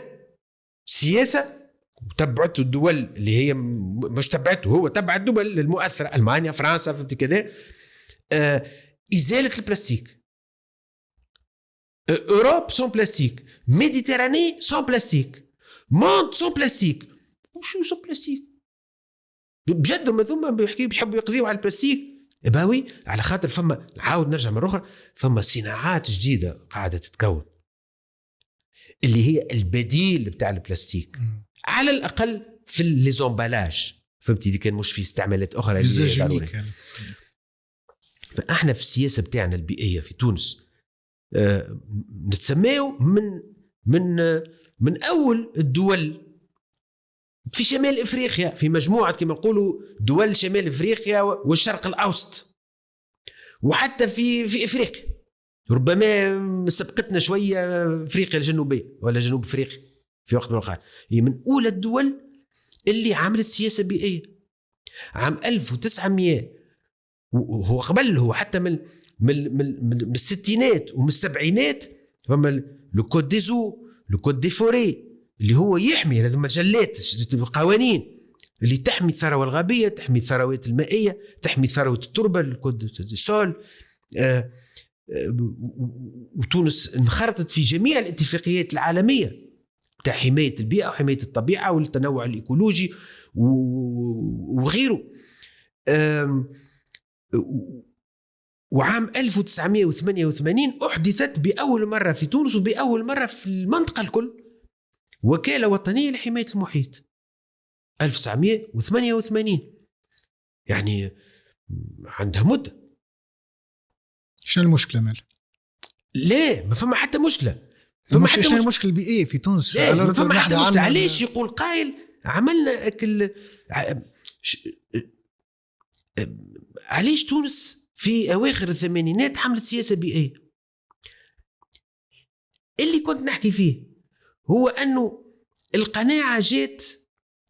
سياسه وتبعته الدول اللي هي مش تبعته، هو تبع الدول المؤثره المانيا فرنسا فهمتي كذا، إزالة البلاستيك. أوروب سون بلاستيك، ميديتراني سون بلاستيك، موند سون بلاستيك. وشو سون بلاستيك؟ بجد ما ثم بيحبوا يقضيوا على البلاستيك. باوي على خاطر فما نعاود نرجع مرة أخرى، فما صناعات جديدة قاعدة تتكون اللي هي البديل بتاع البلاستيك، على الأقل في الليزومبالاج، فهمتي، اللي كان مش في استعمالات أخرى اللي فاحنا في السياسه بتاعنا البيئيه في تونس نتسميه من اول الدول في شمال افريقيا، في مجموعه كما نقولوا دول شمال افريقيا والشرق الاوسط، وحتى في افريقيا ربما سبقتنا شويه افريقيا الجنوبيه ولا جنوب افريقيا في وقت من الاوقات. هي من اولى الدول اللي عملت سياسه بيئيه. عام 1900 وهو قبل هو حتى من الستينات ومن السبعينات فما لو كود دي زو لو كود دي فوري اللي هو يحمي هذه مجلات القوانين اللي تحمي الثروة الغابية، تحمي الثروات المائية، تحمي ثروة التربة، الكود دي سول. وتونس انخرطت في جميع الاتفاقيات العالمية بتاع حماية البيئة وحماية الطبيعة والتنوع الإيكولوجي وغيره. وعام 1988 أحدثت بأول مرة في تونس وبأول مرة في المنطقة الكل وكالة وطنية لحماية المحيط 1988، يعني عندها مدة. شنو المشكلة مال؟ لا ما فما حتى مشكلة. شنو المشكلة البيئية في تونس؟ ما فما حتى مشكلة. علاش يقول قائل عملنا أكل علاش تونس في أواخر الثمانينات عملت سياسة بيئية؟ اللي كنت نحكي فيه هو أنه القناعة جات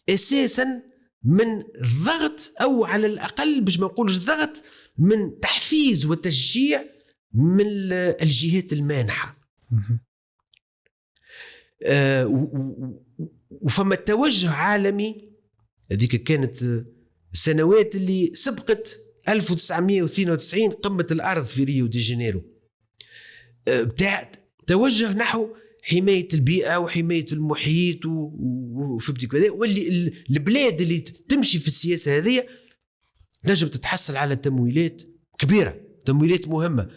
أساسا من ضغط، أو على الأقل باش ما نقولش ضغط، من تحفيز وتشجيع من الجهات المانحة. وفما توجه عالمي، هذيك كانت السنوات اللي سبقت 1992 قمة الأرض في ريو دي جانيرو، بتاع توجه نحو حماية البيئة وحماية المحيط وفهمتي كذا. واللي البلاد اللي تمشي في السياسة هذه نجم تتحصل على تمويلات كبيرة، تمويلات مهمة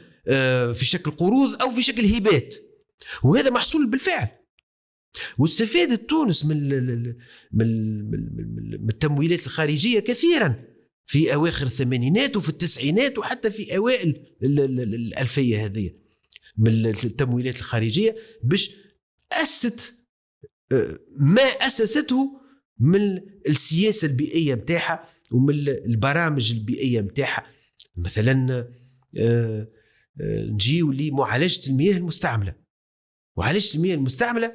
في شكل قروض أو في شكل هبات، وهذا محصول بالفعل. واستفادت تونس من التمويلات الخارجية كثيرا في أواخر الثمانينات وفي التسعينات وحتى في أوائل الألفية هذه من التمويلات الخارجية باش أسست ما أسسته من السياسة البيئية متاعها ومن البرامج البيئية متاعها. مثلا نجيو لمعالجة المياه المستعملة. معالجة المياه المستعملة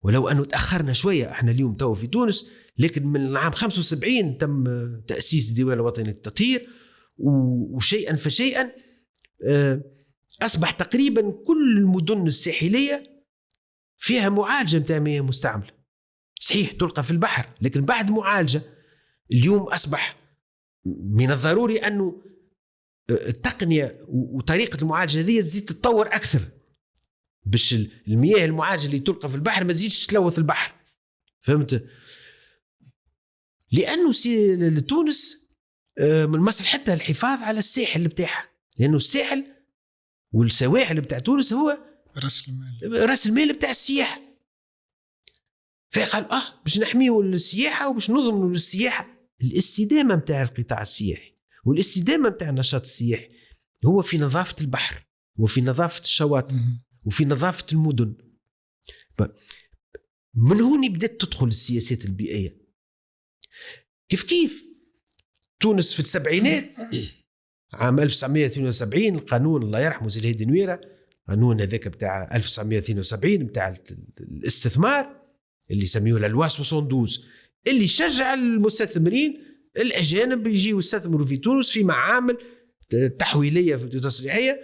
ولو أنه تأخرنا شوية احنا اليوم تو في تونس، لكن من العام 75 تم تأسيس الديوان الوطني للتطهير، وشيئا فشيئا أصبح تقريبا كل المدن الساحلية فيها معالجة متاع مياه مستعملة. صحيح تلقى في البحر، لكن بعد معالجة اليوم أصبح من الضروري أنه التقنية وطريقة المعالجة هذه تزيد تتطور أكثر باش المياه المعالجة اللي تلقى في البحر ما تزيدش تلوث البحر. فهمت؟ لأنه تونس من مصلحتها الحفاظ على الساحل بتاعها، لأنه الساحل والسواحل بتاع تونس هو رأس المال بتاع السياحة. فقال باش نحميه السياحة وباش نضمنوا للسياحة الاستدامة بتاع القطاع السياحي، والاستدامة بتاع النشاط السياحي هو في نظافة البحر وفي نظافة الشواطئ وفي نظافة المدن. من هون بدأت تدخل السياسات البيئية. كيف تونس في السبعينات عام 1972 القانون الله يرحمه زي الهيدي نويرة، قانون هذاك بتاع 1972 بتاع الاستثمار اللي سميوه للوا 72 اللي شجع المستثمرين الأجانب يجيوا يستثمروا في تونس في معامل تحويلية تصريحية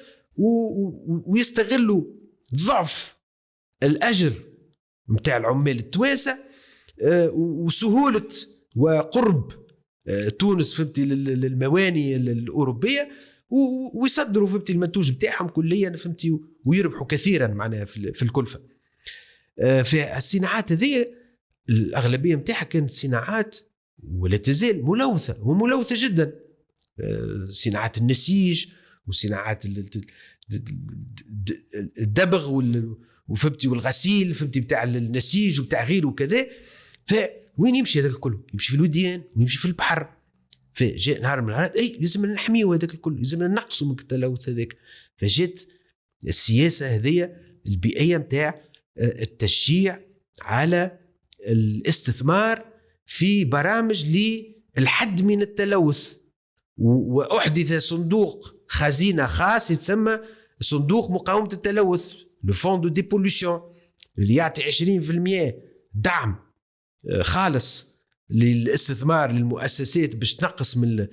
ويستغلوا ضعف الأجر متاع العمال التوانسة وسهولة وقرب تونس فهمتي للمواني الأوروبية، ويصدروا فهمتي المنتوج بتاعهم كليا فهمتي ويربحوا كثيرا معناها في الكلفة. في الصناعات هذه الأغلبية متاعها كانت صناعات ولا تزال ملوثة وملوثة جدا، صناعات النسيج وصناعات الدبغ وفهمتي والغسيل فهمتي بتاع النسيج وبتاع غيره وكذا. فوين يمشي هذاك الكل؟ يمشي في الوديان ويمشي في البحر. فجاء نهار من النهارات لازم نحميه هذاك الكل، لازم ننقصه من التلوث هذاك. فجات السياسة هذه البيئية متاع التشجيع على الاستثمار في برامج للحد من التلوث، وأحدث صندوق خزينة خاص يتسمى صندوق مقاومة التلوث، لو فون دو ديبولوشن، اللي يعطي 20% دعم خالص للاستثمار للمؤسسات باش تنقص من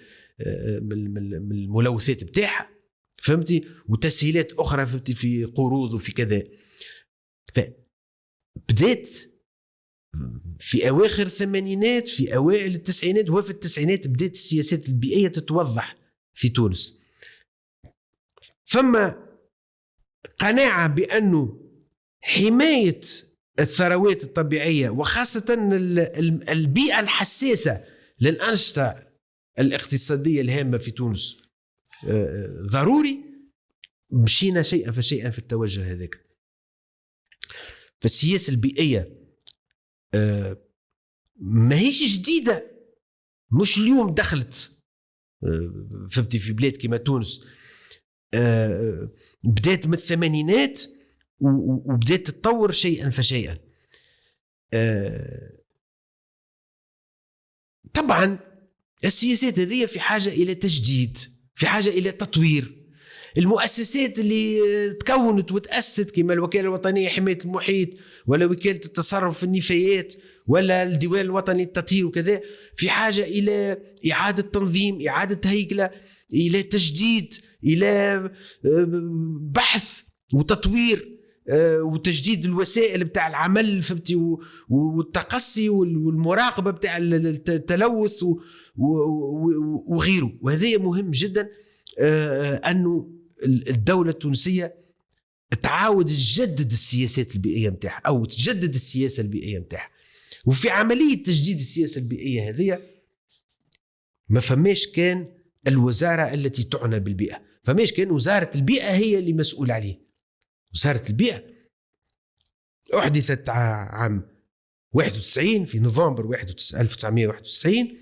من الملوثات بتاعها، فهمتي، وتسهيلات اخرى فهمتي في قروض وفي كذا. فبدات في اواخر الثمانينات، في اوائل التسعينات، وفي التسعينات بدات السياسات البيئيه تتوضح في تونس. فما قناعه بانه حمايه الثروات الطبيعيه وخاصه البيئه الحساسه للانشطه الاقتصاديه الهامه في تونس ضروري. مشينا شيئا فشيئا في التوجه هذاك. فالسياسه البيئيه ما هيش جديده، مش اليوم دخلت فهمتي في بلاد كما تونس. بدات من الثمانينات وبدات تتطور شيئا فشيئا. طبعا السياسات هذه في حاجه الى تجديد، في حاجه الى تطوير. المؤسسات اللي تكونت وتأسست كما الوكالة الوطنية حماية المحيط، ولا وكالة التصرف في النفايات، ولا الديوان الوطني للتطهير وكذا، في حاجة إلى إعادة تنظيم، إعادة هيكلة، إلى تجديد، إلى بحث وتطوير وتجديد الوسائل بتاع العمل فهمتي، والتقصي والمراقبة بتاع التلوث وغيره. وهذا مهم جدا أنه الدولة التونسية تعاود تجدد السياسات البيئية متاعها أو تجدد السياسة البيئية متاعها. وفي عملية تجديد السياسة البيئية هذه ما فماش كان الوزارة التي تعنى بالبيئة، فماش كان وزارة البيئة هي اللي مسؤول عليه. وزارة البيئة أحدثت عام 91 في نوفمبر 1991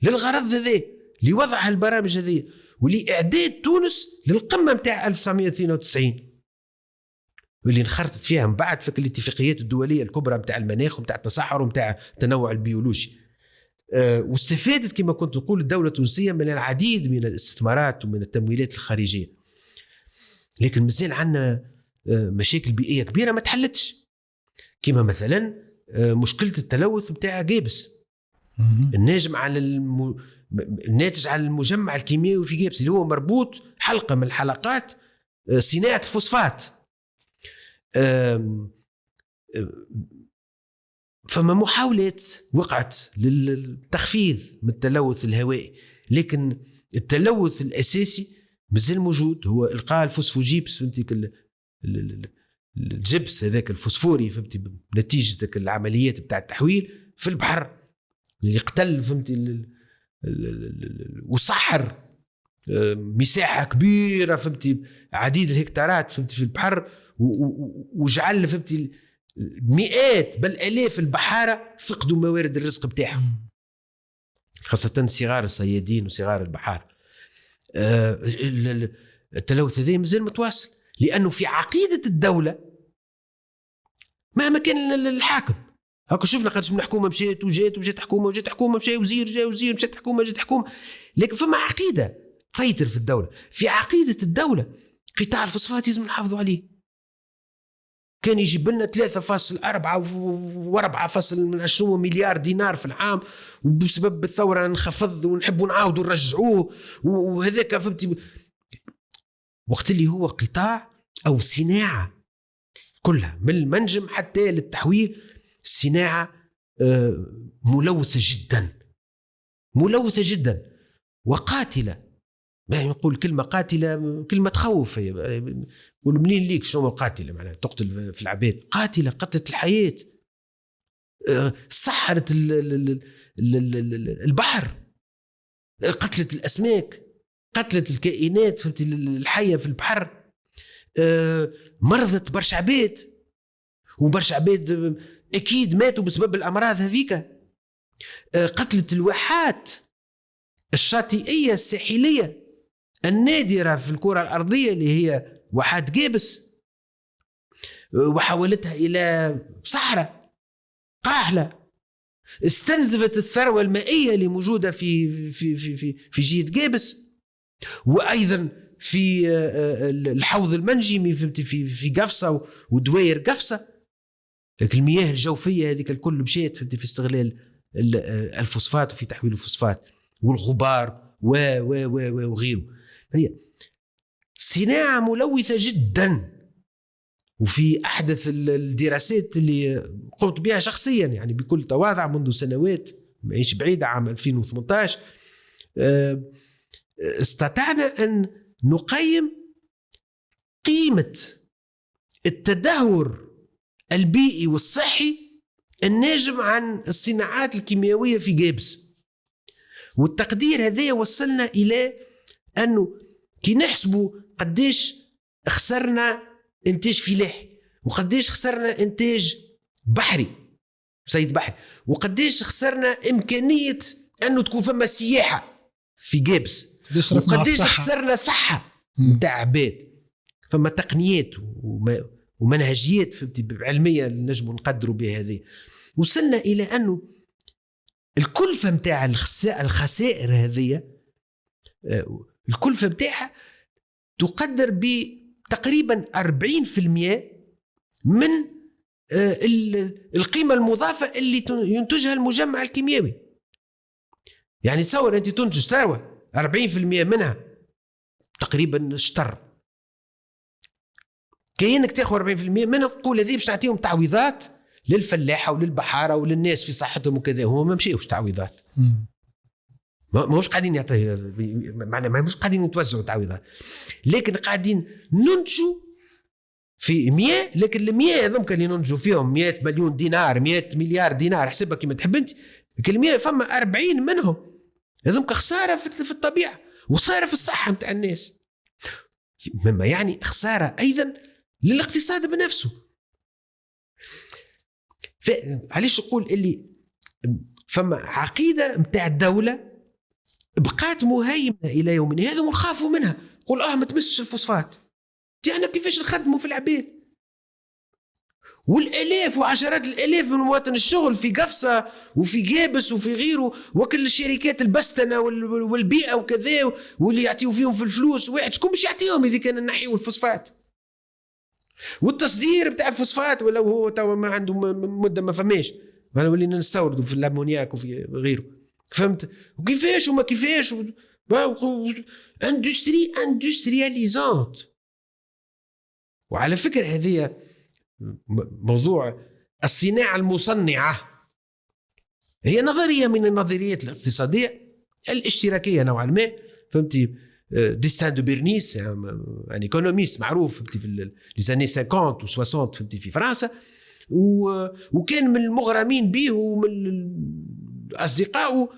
للغرض هذا، لوضع البرامج هذه ولإعداد تونس للقمة متاع 1992 واللي انخرطت فيها من بعد فك الاتفاقيات الدولية الكبرى متاع المناخ ومتاع التصحر ومتاع التنوع البيولوجي. واستفادت كما كنت نقول الدولة التونسية من العديد من الاستثمارات ومن التمويلات الخارجية، لكن مازال عندنا مشاكل بيئية كبيرة ما تحلتش، كما مثلا مشكلة التلوث متاع جابس الناتج على المجمع الكيميائي في جابس اللي هو مربوط حلقة من الحلقات صناعة فوسفات. فما محاولات وقعت للتخفيض من التلوث الهوائي، لكن التلوث الأساسي مازال موجود، هو إلقاء الفوسفوجيبس فهمتي، الجبس هذاك الفوسفوري فهمتي نتيجة العمليات بتاع التحويل في البحر اللي يقتل فهمتي وصحر مساحة كبيرة فهمتي عديد الهكتارات فهمتي في البحر، وجعل فهمتي مئات بل آلاف البحارة فقدوا موارد الرزق بتاعهم، خاصة صغار الصيادين وصغار البحار. التلوث هذا مازال متواصل، لأنه في عقيدة الدولة مهما كان الحاكم، هاكو شفنا قداش من حكومة مشيت وجات حكومة وجات حكومة، مشى وزير جاء وزير، مشات حكومة جات حكومة، لكن فما عقيدة تسيطر في الدولة. في عقيدة الدولة قطاع الفوسفات لازم نحافظوا عليه. كان يجيب لنا 3.4 و4.4 مليار دينار في العام، وبسبب الثورة نخفض ونحب نعاودوا نرجعوه، وهذاك فهمتي وقت اللي هو قطاع أو صناعة كلها من المنجم حتى للتحويل، صناعة ملوثة جدا وقاتلة. ما يقول كلمة قاتلة كلمة تخوف، يقول منين ليك شنو القاتلة، معناها تقتل في العباد، قاتلة قتلت الحياة، سحرت البحر، قتلت الأسماك، قتلت الكائنات فهمتي الحية في البحر، مرضت برشا عباد، وبرشا عباد أكيد ماتوا بسبب الأمراض هذيك، قتلت الواحات الشاطئية الساحلية النادرة في الكرة الأرضية اللي هي واحات جابس، وحولتها إلى صحراء قاحلة، استنزفت الثروة المائية اللي موجودة في جهة جابس، وأيضا في الحوض المنجمي في قفصة ودوير قفصة. لكن المياه الجوفية هذيك الكل مشيت في استغلال الفوسفات وفي تحويل الفوسفات، والغبار وغيره. هي صناعة ملوثة جدا، وفي أحدث الدراسات اللي قمت بها شخصيا يعني بكل تواضع منذ سنوات ماهيش بعيدة، عام 2018 استطعنا أن نقيم قيمة التدهور البيئي والصحي الناجم عن الصناعات الكيميائية في جابس. والتقدير هذا وصلنا إلى أنه كي نحسبوا قديش خسرنا إنتاج فلاحي، وقديش خسرنا إنتاج بحري صيد بحري، وقديش خسرنا إمكانية أنه تكون فما سياحة في جابس، وقديش خسرنا صحة متاع عباد. فما تقنيات ومنهجيات علمية نجم نقدروا بها هذه. وصلنا إلى أنه الكلفة متاع الخسائر هذه، الكلفة متاعها تقدر بتقريبا 40% من القيمة المضافة اللي ينتجها المجمع الكيميائي. يعني تصور أنت تنتج ثروة 40% منها تقريبا شطر، كأنك تاخذ 40% منها تقول هذه باش نعطيهم تعويضات للفلاحة وللبحارة وللناس في صحتهم وكذا. هم ما مشيوش تعويضات، مش قاعدين يعطي معنى ما مش قاعدين يتوزعوا تعويضات، لكن قاعدين ننتجوا في 100. لكن ال100 هذوم اللي ننتجوا فيهم 100 مليون دينار 100 مليار دينار حسبها كما تحب انت، ال100 فما 40 منهم هذوم خسارة في الطبيعة وخسارة في الصحة متاع الناس، مما يعني خسارة أيضا للاقتصاد بنفسه. علاش نقول اللي فما عقيدة متاع الدولة بقات مهيمنة إلى يومنا هذا ونخافوا منها. قول ما تمسش الفوسفات، يعني كيفاش نخدموا في العباد؟ والآلاف وعشرات الآلاف من مواطن الشغل في قفصة وفي جابس وفي غيره، وكل الشركات البستنة والبيئة وكذا، واللي يعطيوا فيهم في الفلوس واحد شكون باش يعطيهم إذا كان نحيوا الفوسفات؟ والتصدير بتاع الفوسفات ولو هو توا ما عنده مدة ما فماش، ما ولينا نستوردوا في الأمونياك وفي غيره. فهمت؟ وكيفاش وما كيفاش اندسترياليزانت. وعلى فكرة هذه موضوع الصناعة المصنعة هي نظرية من النظريات الاقتصادية الاشتراكية نوعا ما. فهمتي؟ ديستان دو بيرنيس يعني ايكونوميست معروف فهمتي في لي 50 و 60 فهمتي في فرنسا، وكان من المغرمين به ومن أصدقائه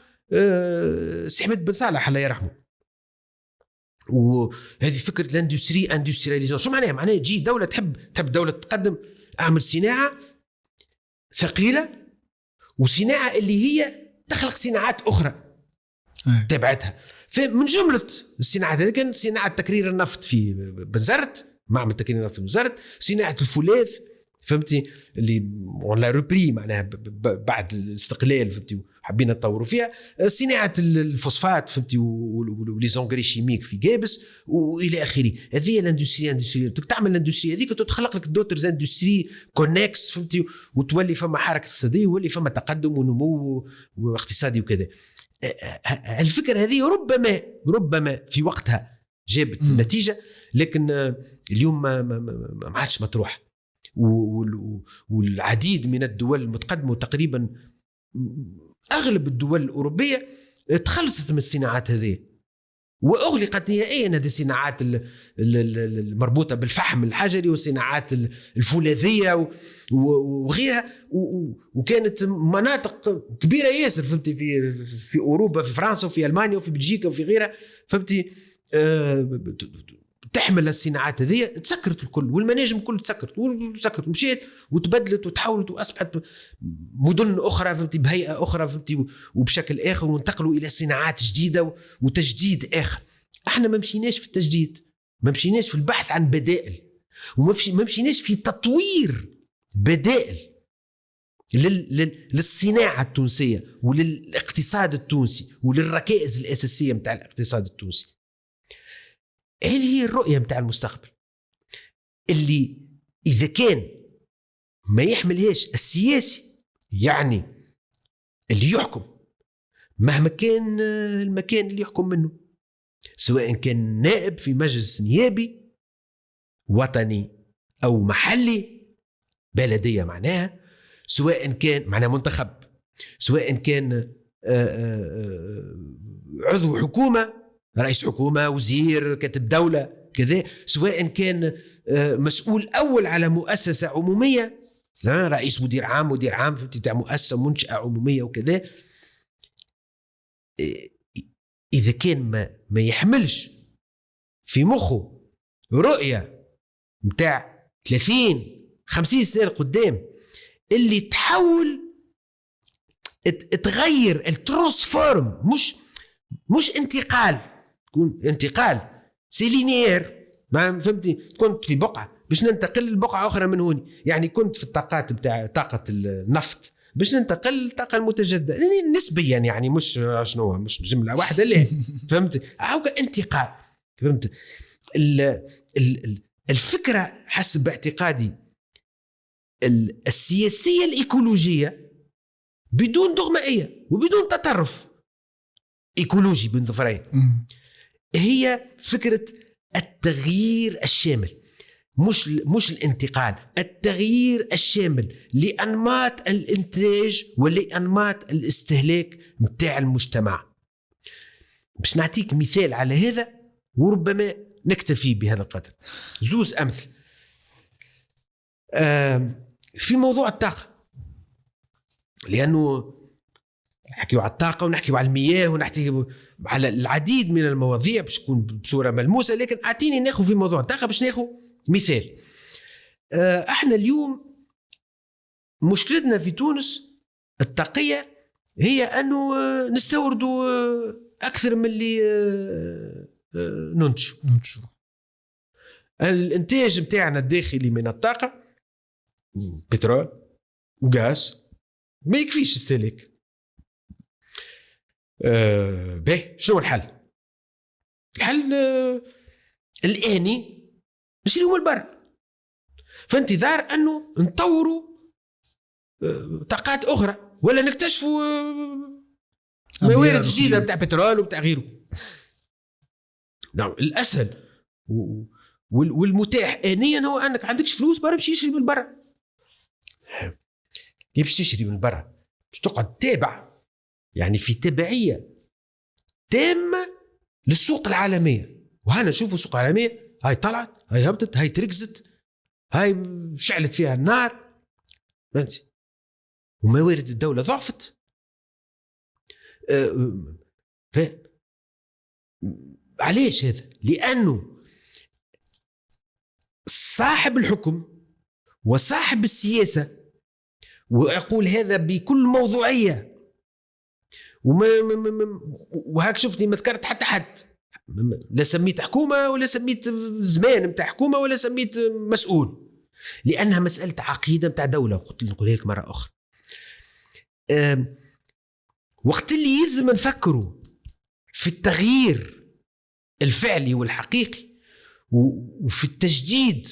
سي حمد بن صالح الله يرحمه. وهذه فكرة الاندسترياليزاسيون شو معناها؟ معناها تجي دولة تحب دولة تقدم، اعمل صناعة ثقيلة وصناعة اللي هي تخلق صناعات أخرى تبعتها. فمن جملة الصناعات هذه كان صناعة تكرير النفط في بنزرت، معمل تكرير النفط في بنزرت، صناعة الفولاذ فهمتي اللي اون لا روبري معناها بعد الاستقلال فهمتي حابين نطوروا فيها، صناعة الفوسفات فهمتي ولي زونغري شيميك في جابس والى اخره. هذه الاندستري تعمل الاندستري هذيك وتخلق لك دوترز اندستري كونكس فهمتي، وتولي فما حركة اقتصادية وولي فما تقدم ونمو واقتصادي وكذا. الفكرة هذه ربما في وقتها جابت نتيجة، لكن اليوم ما عادش مطروح. والعديد من الدول المتقدمة وتقريبا أغلب الدول الأوروبية تخلصت من الصناعات هذه وأغلقت نهائيا هذه الصناعات المربوطة بالفحم الحجري والصناعات الفولاذية وغيرها. وكانت مناطق كبيرة ياسر فهمتي في أوروبا، في فرنسا وفي ألمانيا وفي بلجيكا وفي غيرها فهمتي تحمل الصناعات هذه تسكرت الكل، والمناجم كل تسكرت مشيت وتبدلت وتحولت وأصبحت مدن أخرى فهمتي بهيئة أخرى فهمتي وبشكل آخر، وانتقلوا إلى صناعات جديدة وتجديد آخر. احنا ما مشيناش في التجديد، ما مشيناش في البحث عن بدائل، وما مشيناش في تطوير بدائل للصناعة التونسية وللاقتصاد التونسي وللركائز الأساسية متاع الاقتصاد التونسي. هذه هي الرؤية متاع المستقبل اللي إذا كان ما يحملهاش السياسي، يعني اللي يحكم مهما كان المكان اللي يحكم منه، سواء كان نائب في مجلس نيابي وطني أو محلي بلدية معناها، سواء كان معناها منتخب، سواء كان عضو حكومة، رئيس حكومة، وزير، كاتب دولة كذا، سواء كان مسؤول أول على مؤسسة عمومية، رئيس مدير عام فهمتي تاع مؤسسة منشأة عمومية وكذا. إذا كان ما يحملش في مخه رؤية متاع 30-50 سنة قدام اللي تحول تغير الترانسفورم، مش انتقال، تكون انتقال سيلينير، ما فهمتي؟ كنت في بقعة باش ننتقل لبقعة أخرى من هوني، يعني كنت في الطاقات بتاع طاقة النفط باش ننتقل للطاقة المتجددة نسبيا، يعني مش شنو مش جملة واحدة لا فهمت؟ أو انتقال، فهمت؟ الفكرة حسب اعتقادي السياسية الإيكولوجية بدون دغمائية وبدون تطرف إيكولوجي بين ظفرين هي فكرة التغيير الشامل، مش الانتقال، التغيير الشامل لأنماط الإنتاج ولأنماط الاستهلاك متاع المجتمع. باش نعطيك مثال على هذا وربما نكتفي بهذا القدر. زوز أمثل في موضوع الطاقة، لأنه نحكيو على الطاقة ونحكيو على المياه ونحكيو على العديد من المواضيع باش تكون بصورة ملموسة، لكن أعطيني ناخذ في موضوع الطاقة باش ناخذ مثال. احنا اليوم مشكلتنا في تونس الطاقية هي أنه نستوردوا أكثر من اللي ننتجوا. الانتاج متاعنا الداخلي من الطاقة بترول وغاز ما يكفيش السلك. باهي شنو الحل؟ الحل الآني نشريهم البر، فانتظار أنه نطوروا طاقات أخرى ولا نكتشفوا موارد جديدة بتاع بترول وبتاع غيره. نعم الأسهل والمتاح آنيا هو أنك عندكش فلوس برا باش يشري من برا. كيف باش تشري من برا؟ باش تقعد تابع، يعني في تبعية تامة للسوق العالمية. وهنا نشوفوا السوق العالمية هاي طلعت، هاي هبطت، هاي تركزت، هاي شعلت فيها النار، فهمتي؟ وموارد الدولة ضعفت. علاش هذا؟ لأنه صاحب الحكم وصاحب السياسة، وأقول هذا بكل موضوعية، وهاك شفتني ما ذكرت حتى حد، لا سميت حكومة ولا سميت زمان متاع حكومة ولا سميت مسؤول، لأنها مسألة عقيدة متاع دولة. وقلت نقولها لك مرة أخرى، وقت اللي يلزم نفكروا في التغيير الفعلي والحقيقي وفي التجديد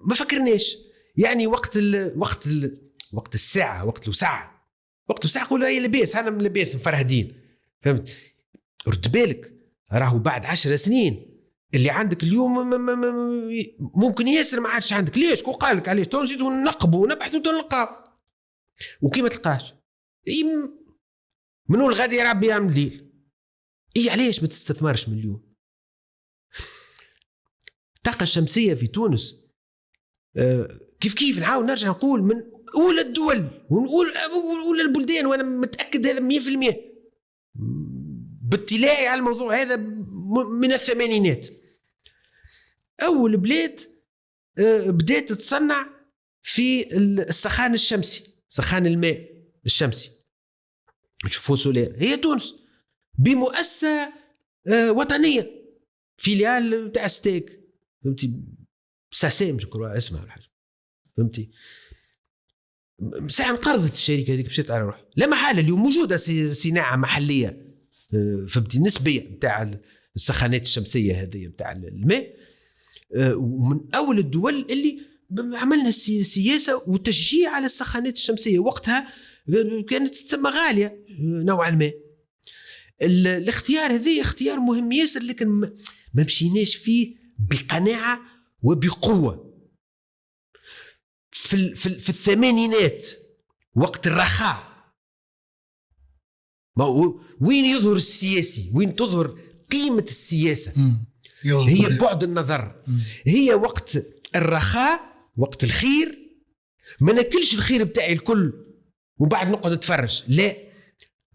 ما فكرناش. يعني وقت الساعة، وقت الساعة قولوا هي لباس، أنا من لباس مفرهدين، فهمت؟ رد بالك راهو بعد 10 سنين اللي عندك اليوم ممكن ياسر ما عادش عندك. ليش؟ كو قالك علاش؟ تو نزيدو نقبو ونبحثو نلقاو، وكي ما تلقاش منو الغد يا ربي يعمل ديل. علاش ما تستثمرش من اليوم؟ الطاقة الشمسية في تونس كيف نعاود نرجع نقول من أولى الدول ونقول أولى البلدان، وأنا متأكد هذا 100% باطلاعي على الموضوع هذا من الثمانينات. أول بلاد بدأت تصنع في السخان الشمسي، سخان الماء الشمسي نشوفوه سولير، هي تونس بمؤسسة وطنية، فيليال بتاع ستيك، فهمتي؟ ساسيم شكرا اسمها الحاجة، فهمتي؟ ساعة انقرضت الشركة هذيك مشيت على روح. لا محالة اليوم موجودة صناعة محلية، فهمتي؟ نسبية بتاع السخانات الشمسية هذه بتاع الماء، ومن أول الدول اللي عملنا سياسة وتشجيع على السخانات الشمسية. وقتها كانت تسمى غاليه نوعا ما. الاختيار هذا اختيار مهم ياسر، لكن ما مشيناش فيه بقناعه وبقوه. في الثمانينات وقت الرخاء وين يظهر السياسي، وين تظهر قيمة السياسة، هي بعد النظر. هي وقت الرخاء، وقت الخير، ما ناكلش الخير بتاعي الكل وبعد نقعد نتفرج، لا،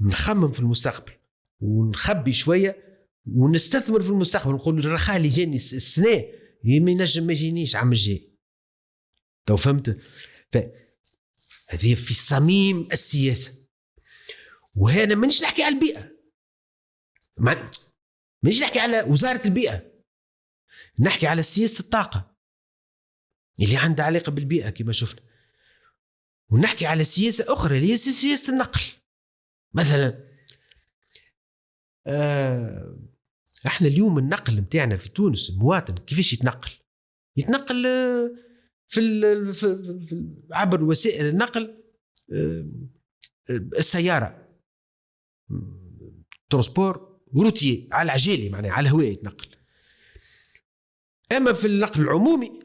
نخمم في المستقبل ونخبي شوية ونستثمر في المستقبل. نقول الرخاء اللي جاني السنة ما ينجم ما يجينيش عام الجاي. تو فهمت؟ هذه في صميم السياسة. وهنا مانيش نحكي على البيئة، مانيش نحكي على وزارة البيئة، نحكي على سياسة الطاقة اللي عندها علاقة بالبيئة كما شفنا، ونحكي على سياسة أخرى اللي هي سياسة النقل. مثلا احنا اليوم النقل متاعنا في تونس، المواطن كيفاش يتنقل عبر وسائل النقل، السيارة، ترانسبور روتي على العجالي، معناها على الهواء يتنقل. اما في النقل العمومي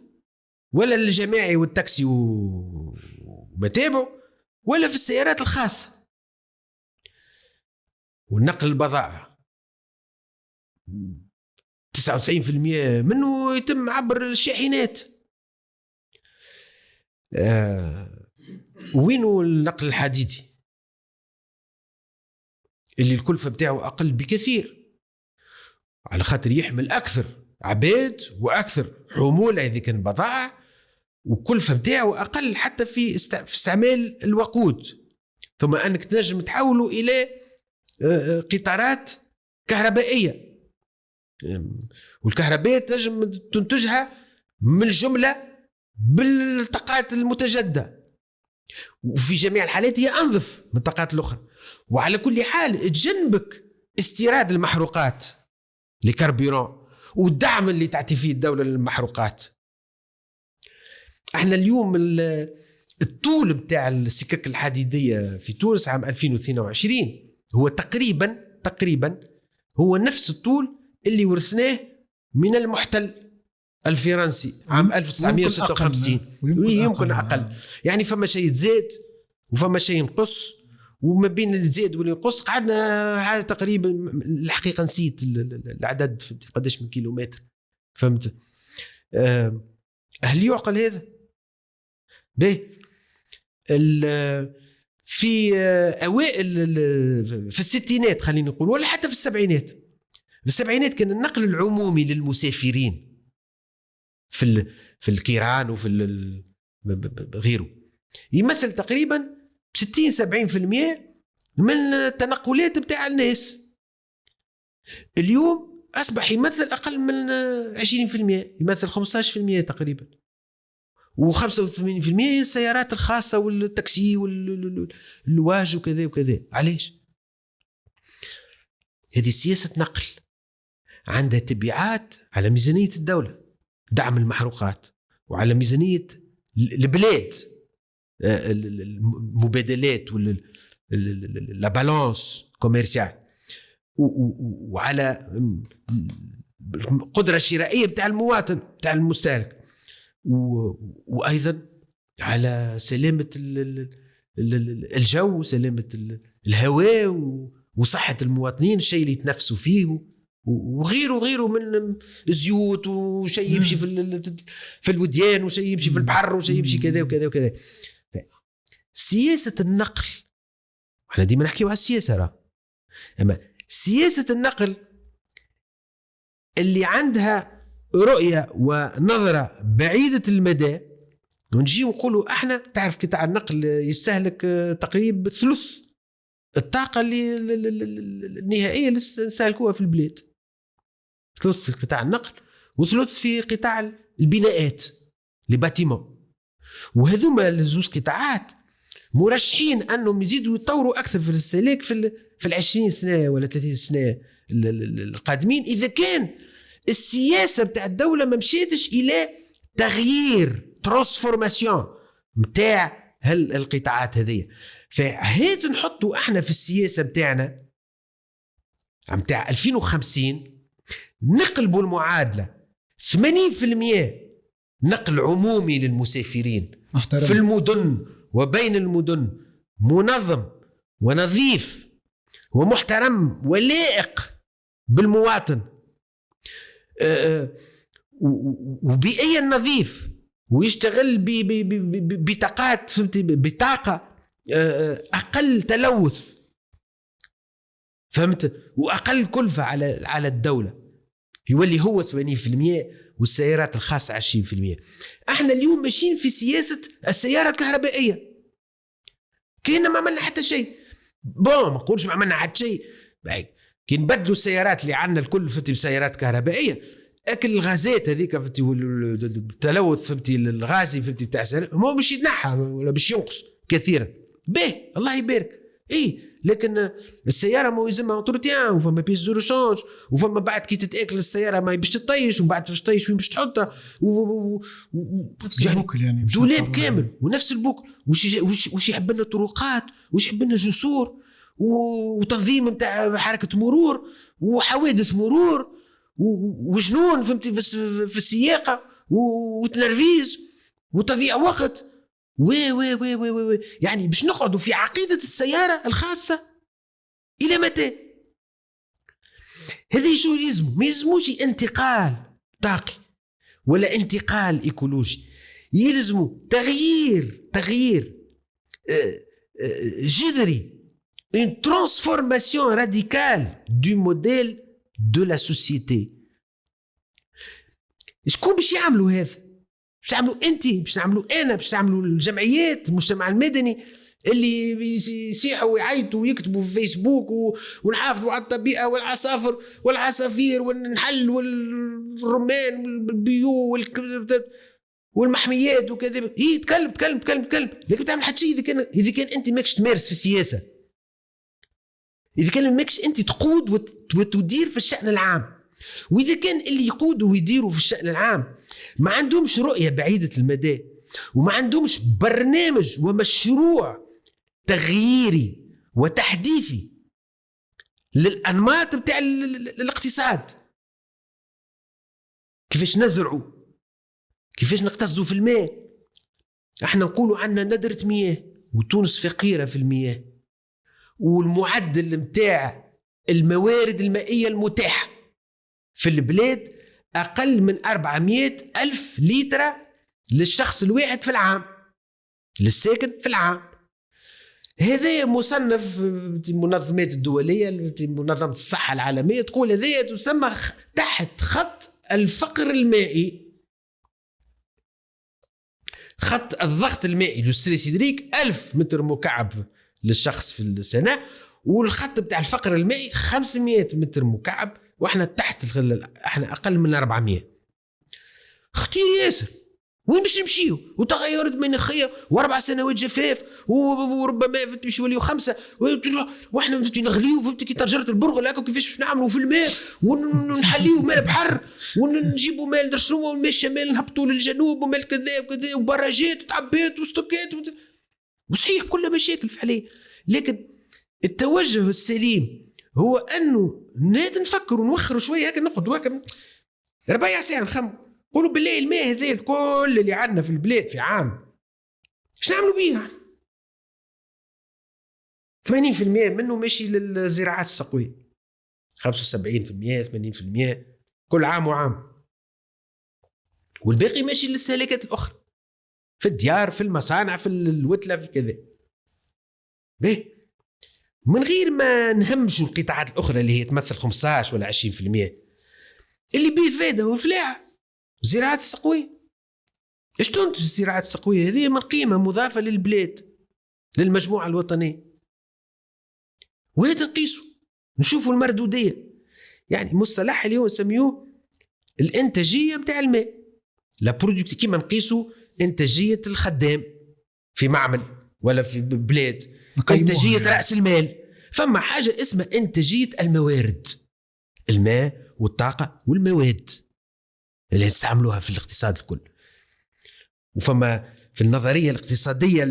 ولا الجماعي والتاكسي ومتابعه، ولا في السيارات الخاصة. والنقل البضائع 99% منه يتم عبر الشاحنات. وينه النقل الحديدي اللي الكلفة بتاعه أقل بكثير، على خاطر يحمل أكثر عباد وأكثر حمولة إذا كان بضائع، وكلفة بتاعه أقل حتى في استعمال الوقود. ثم أنك تنجم تحوله إلى قطارات كهربائية، والكهرباء تنجم تنتجها من الجملة بالطاقات المتجددة، وفي جميع الحالات هي أنظف من الطاقات الأخرى. وعلى كل حال تجنبك استيراد المحروقات لكربيرون والدعم اللي تعطي فيه الدولة للمحروقات. احنا اليوم الطول بتاع السكك الحديدية في تونس عام 2022 هو تقريبا هو نفس الطول اللي ورثناه من المحتل الفرنسي عام 1956. يمكن أقل. يعني فما شيء يتزاد وفما شيء ينقص، وما بين الزيد واللي ينقص قعدنا حاجة تقريبا، الحقيقة نسيت العدد قداش من كيلومتر. فهمت؟ هل يعقل هذا؟ في أوائل في الستينات خلينا نقول، ولا حتى في السبعينات كان النقل العمومي للمسافرين في الكيران وفي غيره يمثل تقريبا 60-70% من التنقلات بتاع الناس. اليوم أصبح يمثل أقل من 20%، يمثل 15% تقريبا، و85% هي السيارات الخاصة والتاكسي واللواج وكذا وكذا. علاش؟ هذه سياسة نقل عندها تبعات على ميزانية الدولة، دعم المحروقات، وعلى ميزانية البلاد، المبادلات لا بالانس كوميرسيال، وعلى القدرة الشرائية بتاع المواطن بتاع المستهلك، وأيضا على سلامة الجو، سلامة الهواء، وصحة المواطنين، الشيء اللي يتنفسوا فيه، وغيره من الزيوت، وشيء يمشي في الوديان، وشيء يمشي في البحر، وشيء يمشي كذا وكذا وكذا. سياسة النقل، احنا ديما نحكيو على السياسة، اما سياسة النقل اللي عندها رؤية ونظرة بعيدة المدى، ونجي ونقولوا احنا تعرف قطاع النقل يستهلك تقريبا ثلث الطاقة اللي النهائية اللي نستهلكوها في البلاد، ثلث في قطاع النقل وثلث في قطاع البناءات لباتيمون. وهذوما الزوز قطاعات مرشحين أنهم يزيدوا يتطوروا أكثر في الاستهلاك في 20 سنة ولا 30 سنة القادمين، إذا كان السياسة بتاع الدولة ما مشيتش إلى تغيير ترانسفورماسيون متاع القطاعات هذه. فهيت نحطوا احنا في السياسة بتاعنا متاع 2050 نقلبوا المعادلة 80% نقل عمومي للمسافرين محترم. في المدن وبين المدن، منظم ونظيف ومحترم ولائق بالمواطن، وبيئيا نظيف، ويشتغل بطاقة أقل تلوث، فهمت، وأقل كلفة على الدولة، يولي هو 80% والسيارات الخاصة 20%. احنا اليوم ماشيين في سياسة السيارة الكهربائية، كأننا ما عملنا حتى شيء. ما نقولش ما عملنا حتى شيء، كي نبدلوا السيارات اللي عندنا الكل فتي بسيارات كهربائية، اكل الغازات هذيك فتي والتلوث فتي الغازي فتي تاع هو مش يتنحى ولا باش ينقص كثيرا، به الله يبارك. لكن السياره ما يلزمها اوتوريتيان، وفما بيس زور شونج، وفما بعد كي تتاكل السياره ما باش تطيش، ومن بعد باش تطيش وين باش تحطها، نفس البوكل يعني دولاب كامل ونفس البوكل. وش يحب لنا طرقات، وش يحب لنا جسور، وتنظيم نتاع حركه مرور، وحوادث مرور، وجنون فهمتي في السياقه، وتنرفيز وتضييع وقت. وي يعني باش نقعدوا في عقيدة السيارة الخاصة إلى متى؟ هذا شو يلزمه؟ ما يلزموش انتقال طاقي ولا انتقال إيكولوجي، يلزمه تغيير جذري، une transformation radicale du modèle de la société. شكون باش يعملوا هذا؟ باش نعملوا انت، باش نعملوا انا، باش نعملوا الجمعيات، المجتمع المدني اللي يسيحوا ويعيطوا ويكتبوا في فيسبوك ونحافظوا على الطبيعه والعصافير والنحل والرمان والبيو والمحميات وكذا. تكلم لكن تعمل حتى شيء اذا كان انت ماكش تمارس في السياسه، اذا كان ماكش انت تقود وتدير في الشأن العام. واذا كان اللي يقودوا ويديروا في الشأن العام ما عندهمش رؤية بعيدة المدى، وما عندهمش برنامج ومشروع تغييري وتحديثي للأنماط بتاع الاقتصاد، كيفاش نزرعوا، كيفاش نقتصدوا في الماء. احنا نقولوا عنا ندرة مياه، وتونس فقيرة في المياه، والمعدل متاع الموارد المائية المتاحة في البلاد أقل من 400,000 لتر للشخص الواحد في العام، للساكن في العام. هذا مصنف المنظمات الدولية، منظمة الصحة العالمية تقول هذا تسمى تحت خط الفقر المائي، خط الضغط المائي للستريس هيدريك 1000 متر مكعب للشخص في السنة، والخط بتاع الفقر المائي 500 متر مكعب، واحنا تحت احنا اقل من 400. خطير ياسر. وين باش نمشيو؟ وتغيرات مناخيه و4 سنوات جفاف، وربما باش يوليو 5، واحنا نغليو كي طرجره البرغل هكا، كيفاش باش نعملوا في الماء ونحليو ماء بحر، ونجيبوا ماء درشوا والماء الشمال نهبطوا للجنوب، وماء كذا وكذا، وبراجات وتعبيات وستوكات وصحيح كلها مشاكل فعليه. لكن التوجه السليم هو انه نفكر ونوخروا شويه هكا، نقعدوا هكا ربع ساعه نخمم، قولوا بالله الماء هذا الكل اللي عندنا في البلاد في عام ايش نعملوا بيه؟ يعني 80% منه ماشي للزراعات السقويه، 75% 80% كل عام وعام، والباقي ماشي للسالكات الاخرى في الديار، في المصانع، في الوتله، في كذا. باهي من غير ما نهمشوا القطاعات الأخرى اللي هي تمثل 15 ولا 20% اللي بيه الفائدة والفلاحة. الزراعات السقوية ايش تنتج الزراعات السقوية هذه؟ من قيمة مضافة للبلاد، للمجموعة الوطنية. وهذا نقيسوا نشوفوا المردودية، يعني مصطلح اليوم نسميوه الانتاجية متاع الماء، لا برودكت، كيما نقيسوا انتاجية الخدام في معمل ولا في بلاد، انتاجية رأس المال. فما حاجة اسمها انتاجية الموارد، الماء والطاقة والمواد اللي نستعملوها في الاقتصاد الكل. وفما في النظريه الاقتصاديه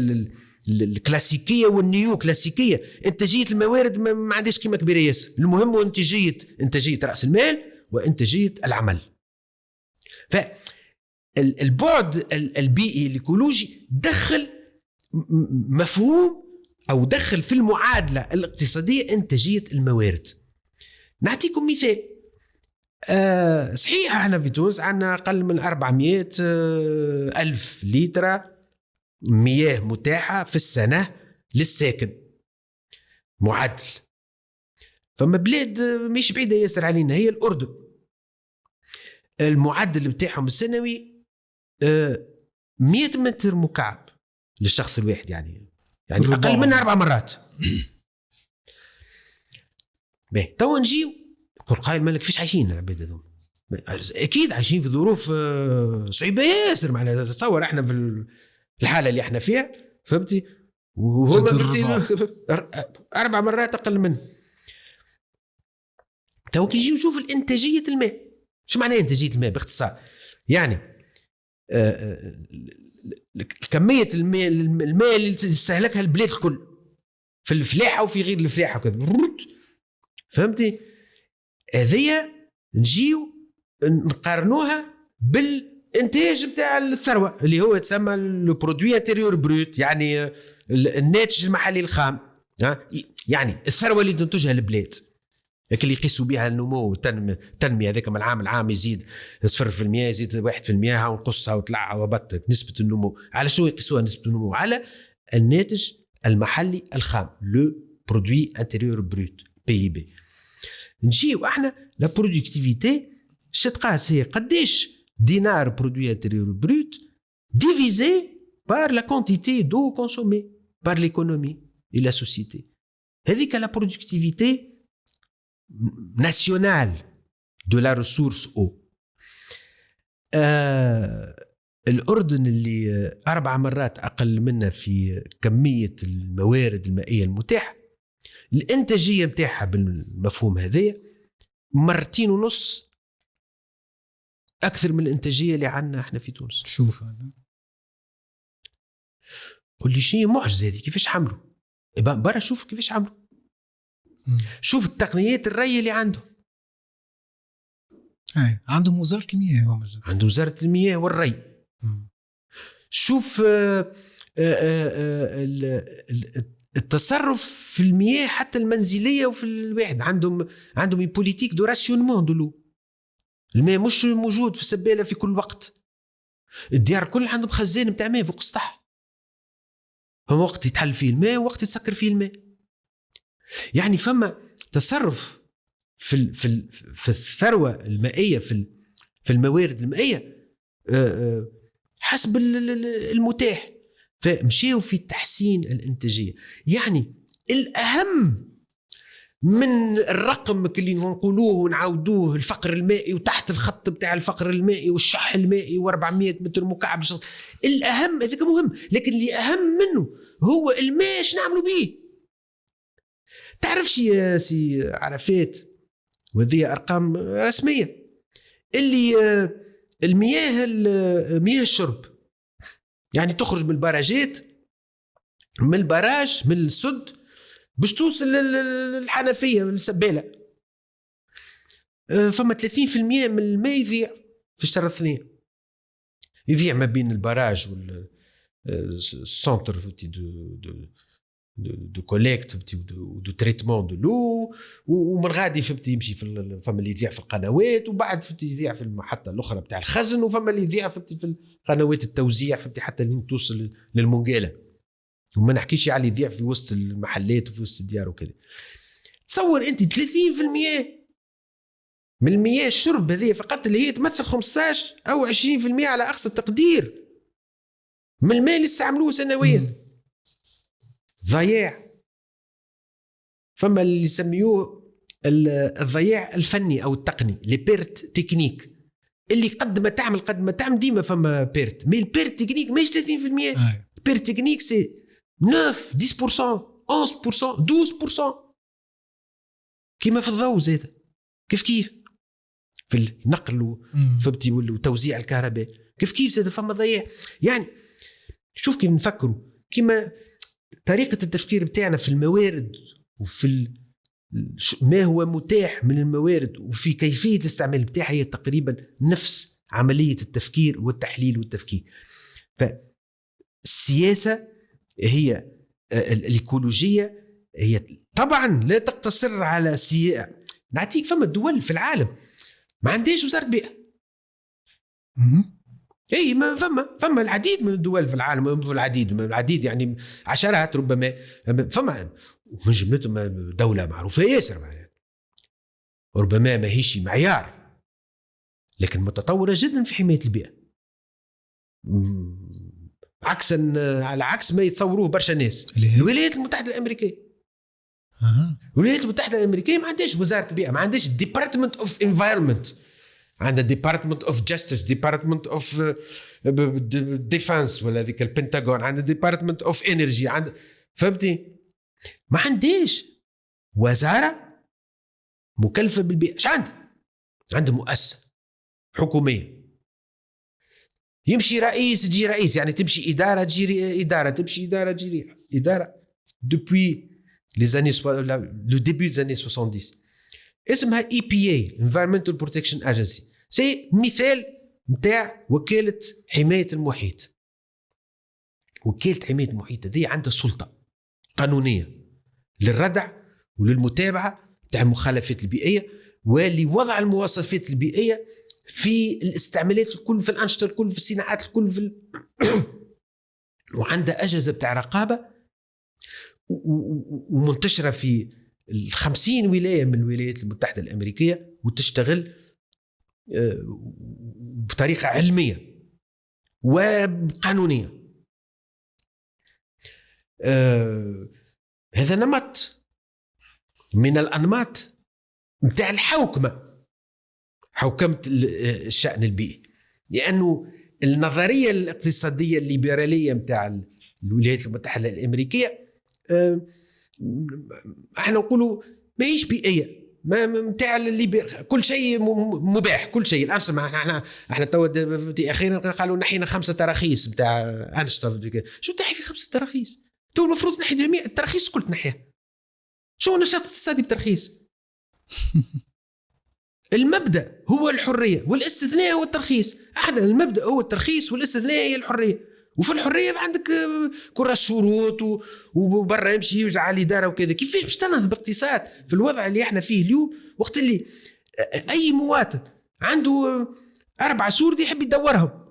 الكلاسيكيه والنيو كلاسيكيه، انتاجيه الموارد ما عندهاش قيمه كبيره ياسر. المهم هو انتاجيه راس المال وانتاجيه العمل. فالبعد البيئي الايكولوجي دخل مفهوم او دخل في المعادله الاقتصاديه انتاجيه الموارد. نعطيكم مثال. صحيح احنا في تونس عندنا اقل من 400 ألف لتر مياه متاحه في السنه للساكن معدل. فما بلاد مش بعيده ياسر علينا هي الاردن، المعدل بتاعهم السنوي 100 متر مكعب للشخص الواحد، يعني اقل من 4 مرات. باهي تو نجيو يقول قائل مالك فيش عايشين العباد هذوما؟ اكيد عايشين في ظروف صعيبه ياسر. معناها تصور احنا في الحاله اللي احنا فيها، فهمتي، وهو 4 مرات اقل منه. تو كي نجيو نشوف الانتاجيه الماء. شو معنى انتاجيه الماء باختصار؟ يعني كميه الماء اللي تستهلكها البلاد الكل في الفلاحه وفي غير الفلاحه وكذا، فهمتي؟ هذيا نجيو نقارنوها بالانتاج بتاع الثروه اللي هو يتسمى لو برودوي انتيريور بروت، يعني الناتج المحلي الخام. يعني الثروه اللي تنتجها البلاد، لكن اللي يقيسوا بها النمو والتنميه. هذاك من العام العام يزيد 0%، يزيد 1%، ها ونقصها وطلعها وبطت نسبه النمو. على شو يقيسوها نسبه النمو؟ على الناتج المحلي الخام، لو برودوي انتيريور بروت، PIB. نجيو احنا لا برودكتيفيتي شتقاس هي قديش دينار برودوي انتيريور بروت ديفيزي بار لا كونتيتي دو كونسومي بار ليكونومي اي لا سوسيتي. هذيك لا برودكتيفيتي ناسيونال دو لا ريسورس او. الأردن اللي 4 مرات أقل منا في كمية الموارد المائية المتاحة، الانتاجيه نتاعها بالمفهوم هذايا 2.5 اكثر من الانتاجيه اللي عندنا احنا في تونس. شوف هذا كل شيء معجزه هذه. كيفاش عملوا؟ برا شوف كيفاش عملوا. شوف التقنيات الري اللي عندهم. عندهم وزاره المياه ومازال عندهم وزاره المياه والري. شوف التصرف في المياه حتى المنزليه وفي الواحد. عندهم بوليتيك دو راسيونمون دو لو. الماء مش موجود في السباله في كل وقت. الديار كل عندهم خزان نتاع ماء فوق السطح، فما وقت يتحل فيه الماء ووقت يتسكر فيه الماء. يعني فما تصرف في الثروه المائيه، في الموارد المائيه حسب المتاح. فمشيوا في تحسين الانتاجيه. يعني الاهم من الرقم اللي نقولوه ونعاودوه، الفقر المائي وتحت الخط بتاع الفقر المائي والشح المائي و400 متر مكعب، الاهم هذاك مهم، لكن اللي اهم منه هو الماء. شنو نعملوا به؟ تعرفش يا سي عرفات، وهذه ارقام رسميه، اللي مياه الشرب يعني تخرج من البراجات، من البراج، من السد باش توصل للحنفيه من السباله. فما 30% من الماء يضيع في الشهر الثاني، يضيع ما بين البراج والسنتر دو كوليكت دو تريتمون دو لو، ومن غادي يمشي فما اللي يضيع في القنوات، وبعد يضيع في المحطه الاخرى بتاع الخزن، وفما اللي يضيع في قنوات التوزيع حتى اللي توصل للمنقاله. وما نحكيش على يضيع في وسط المحلات وفي وسط الديار وكذا. تصور انت 30% من المياه الشرب هذه فقط، اللي هي تمثل 15 او 20% على اقصى التقدير من الماء اللي استعملوه سنويا ضياع. فما اللي يسميوه الضياع الفني او التقني، لي بيرت تكنيك، اللي قد ما تعمل ديما فما بيرت. مي البيرت تكنيك ماهيش 30%. البيرت تكنيك سي 9 10% 11% 12%. كيما في الضوء زيادة، كيف في النقل وتوزيع الكهرباء، كيف زيادة فما ضياع. يعني شوف كيف نفكروا، كيما طريقة التفكير بتاعنا في الموارد وفي ما هو متاح من الموارد وفي كيفية الاستعمال بتاعها هي تقريبا نفس عملية التفكير والتحليل والتفكير. فالسياسة هي الإيكولوجية هي طبعا لا تقتصر على نعطيك فما الدول في العالم ما عندهاش وزارة بيئة. اي ما فما العديد من الدول في العالم، العديد يعني عشرات ربما، فما من جملتهم دولة معروفة ياسر ربما ما هيش معيار لكن متطورة جدا في حماية البيئة، عكسا على عكس ما يتصوروه برشا ناس. الولايات المتحدة الأمريكية الولايات المتحدة الأمريكية ما عندهاش وزارة بيئة، ما عندهاش Department of Environment، عندها Department of Justice، Department of Defense ولا ذيك البنتاغون، عندها Department of Energy، فهمتي؟ ما عندهاش وزارة مكلفة بالبيئة. ايش عنده مؤسسة حكومية، يمشي رئيس تجي رئيس، يعني تمشي إدارة تجي إدارة، تمشي إدارة تجي إدارة. depuis les années le début des années 70 اسمها EPA Environmental Protection Agency، سي مثال متاع وكالة حماية المحيط. وكالة حماية المحيط هذه عندها سلطة قانونية للردع وللمتابعة تاع المخالفات البيئية ولوضع المواصفات البيئية في الاستعمالات الكل، في الأنشطة الكل، في الصناعات الكل، في وعندها أجهزة بتاع رقابة ومنتشرة في 50 ولاية من الولايات المتحدة الأمريكية، وتشتغل بطريقة علمية وقانونية. هذا نمط من الأنماط متاع الحوكمة، حوكمة الشأن البيئي، لأنه النظرية الاقتصادية الليبرالية متاع الولايات المتحدة الأمريكية احنا نقولوا ما هيش بيئية، ما متاع كل شيء مباح، كل شيء. الأنشطة احنا تو أخيرا قالوا نحينا 5 تراخيص متاع أنشطة، شو تحي في 5 تراخيص؟ تو المفروض نحي جميع التراخيص كل تنحيها. شو نشاط اقتصادي بترخيص؟ المبدأ هو الحرية والاستثناء هو الترخيص. احنا المبدأ هو الترخيص والاستثناء هي الحرية، وفي الحرية عندك كرة شروط وبرا يمشي يوجع على الإدارة وكذا. كيفاش باش تنهض باقتصاد في الوضع اللي احنا فيه اليوم، وقت اللي أي مواطن عنده 4 سور يحب يدورهم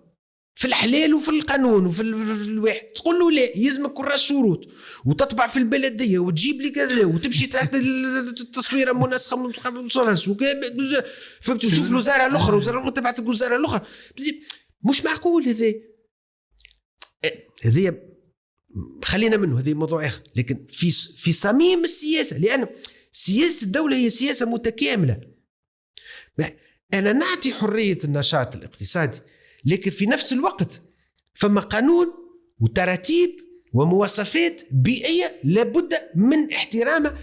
في الحلال وفي القانون وفي الواحد، تقول له لا يلزمك كرة شروط وتطبع في البلدية وتجيب لي كذا وتمشي تحت التصويرة منسخة من صلص وكذا، فبتشوف الوزارة الأخرى وزارة تبعت الوزارة الأخرى. مش معقول هذه خلينا منه، هذه موضوع آخر. لكن في صميم السياسة، لأن سياسة الدولة هي سياسة متكاملة. أنا نعطي حرية النشاط الاقتصادي، لكن في نفس الوقت فما قانون وتراتيب ومواصفات بيئية لابد من احترامها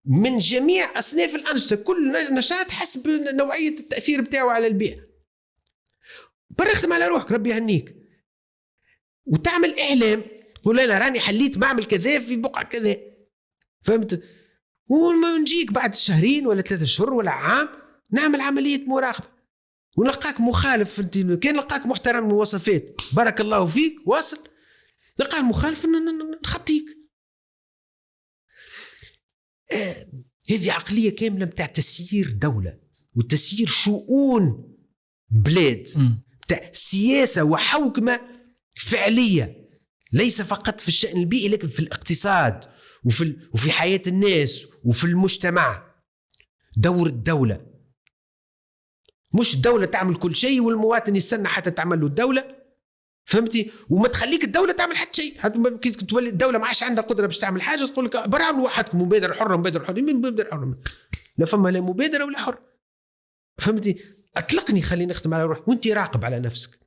من جميع أصناف الأنشطة، كل نشاط حسب نوعية التأثير بتاعه على البيئة. برختم على روحك، ربي يهنيك، وتعمل إعلام تقول أنا راني حليت بعمل كذا في بقعة كذا، فهمت؟ وما نجيك بعد 2 ولا 3 أشهر ولا عام نعمل عملية مراقبة ونلقاك مخالف. انت كان نلقاك محترم المواصفات بارك الله فيك واصل، نلقاك مخالف نخطيك. هذه عقلية كاملة متاع تسيير دولة وتسيير شؤون بلاد، متاع سياسة وحوكمة فعلية، ليس فقط في الشأن البيئي لكن في الاقتصاد وفي حياة الناس وفي المجتمع. دور الدولة مش الدولة تعمل كل شيء والمواطن يستنى حتى تعمل له الدولة، فهمتي؟ وما تخليك الدولة تعمل حتى شيء، حتى كي تولي الدولة ما عادش عندها قدرة باش تعمل حاجة تقول لك برعملوا وحدكم مبادرة حرة مبادرة حرة. مين مبادرة حرة؟ لا فما لا مبادرة ولا حر، فهمتي؟ أطلقني خليني نختم على روحي وانت راقب على نفسك.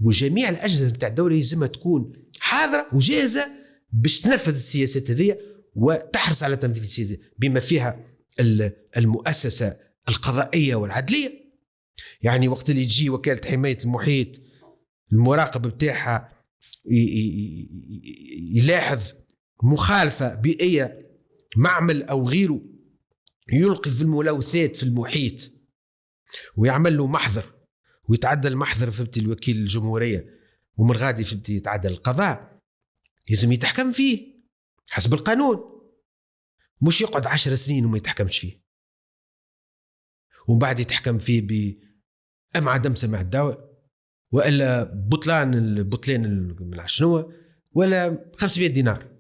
وجميع الأجهزة بتاع الدولة يلزمها تكون حاضرة وجاهزة باش تنفذ السياسات هذه وتحرص على تنفيذ السياسات، بما فيها المؤسسة القضائية والعدلية. يعني وقت اللي تجي وكالة حماية المحيط المراقبة بتاعها يلاحظ مخالفة بيئية، معمل أو غيره يلقي في الملوثات في المحيط ويعمل له محضر ويتعدى المحضر فهمتي الوكيل الجمهورية ومن غادي فهمتي يتعدى القضاء، لازم يتحكم فيه حسب القانون، مش يقعد 10 سنين وما يتحكمش فيه، ومن بعد يتحكم فيه أما عدم سماع الدواء وإلا بطلان من شنو ولا 500 دينار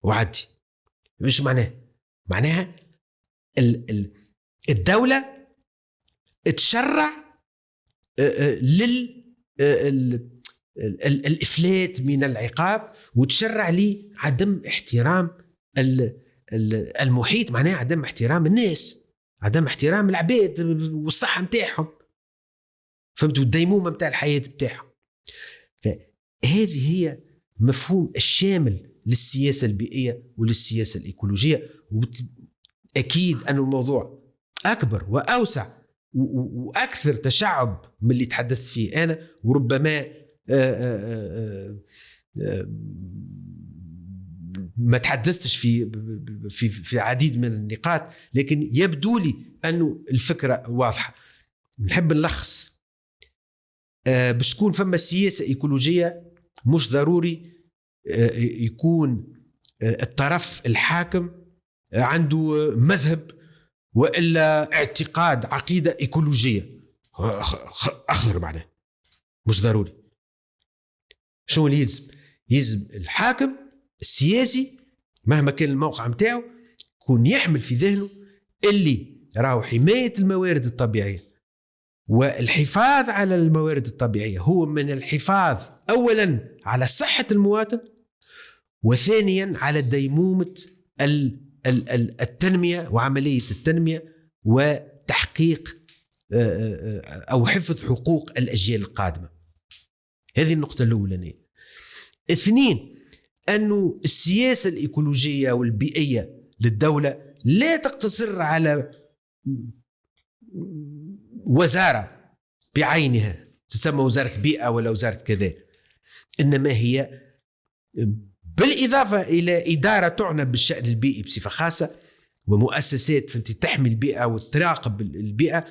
وعدي. مش معناها الدولة تشرع الإفلات من العقاب وتشرع لي عدم احترام المحيط، معناها عدم احترام الناس، عدم احترام العباد والصحة متاعهم فهمتوا الديمومة متاع الحياة متاعهم. فهذه هي مفهوم الشامل للسياسة البيئية وللسياسة الإيكولوجية. أكيد أن الموضوع أكبر وأوسع وأكثر تشعب من اللي تحدثت فيه أنا، وربما ما تحدثتش في عديد من النقاط، لكن يبدو لي أنه الفكرة واضحة. نحب نلخص باش تكون فما سياسة إيكولوجية مش ضروري يكون الطرف الحاكم عنده مذهب وإلا اعتقاد عقيدة إيكولوجية أخضر، معناه مش ضروري. شو اللي يلزم الحاكم السياسي مهما كان الموقع متاعه يكون يحمل في ذهنه اللي راهو حماية الموارد الطبيعية والحفاظ على الموارد الطبيعية هو من الحفاظ أولا على صحة المواطن، وثانيا على ديمومة التنمية وعملية التنمية وتحقيق أو حفظ حقوق الأجيال القادمة. هذه النقطة الأولى. 2 أنه السياسة الإيكولوجية والبيئية للدولة لا تقتصر على وزارة بعينها تسمى وزارة بيئة ولا وزارة كذا، إنما هي بالإضافة إلى إدارة تعنى بالشأن البيئي بصفة خاصة ومؤسسات تحمي البيئة وتراقب البيئة.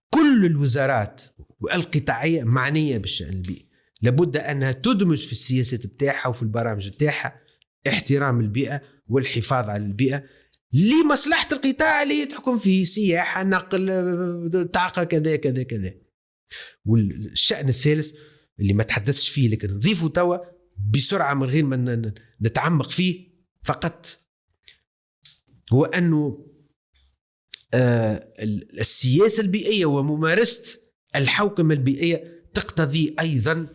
كل الوزارات والقطاعية معنية بالشأن البيئي لابد أنها تدمج في السياسات بتاعها وفي البرامج بتاعها احترام البيئة والحفاظ على البيئة لمصلحة القطاع اللي تحكم فيه، سياحة، نقل، طاقة، كذا كذا كذا. والشأن الثالث اللي ما تحدثش فيه لكن نضيفه توا بسرعة من غير ما نتعمق فيه فقط، هو أنه السياسة البيئية وممارسة الحوكمة البيئية تقتضي أيضا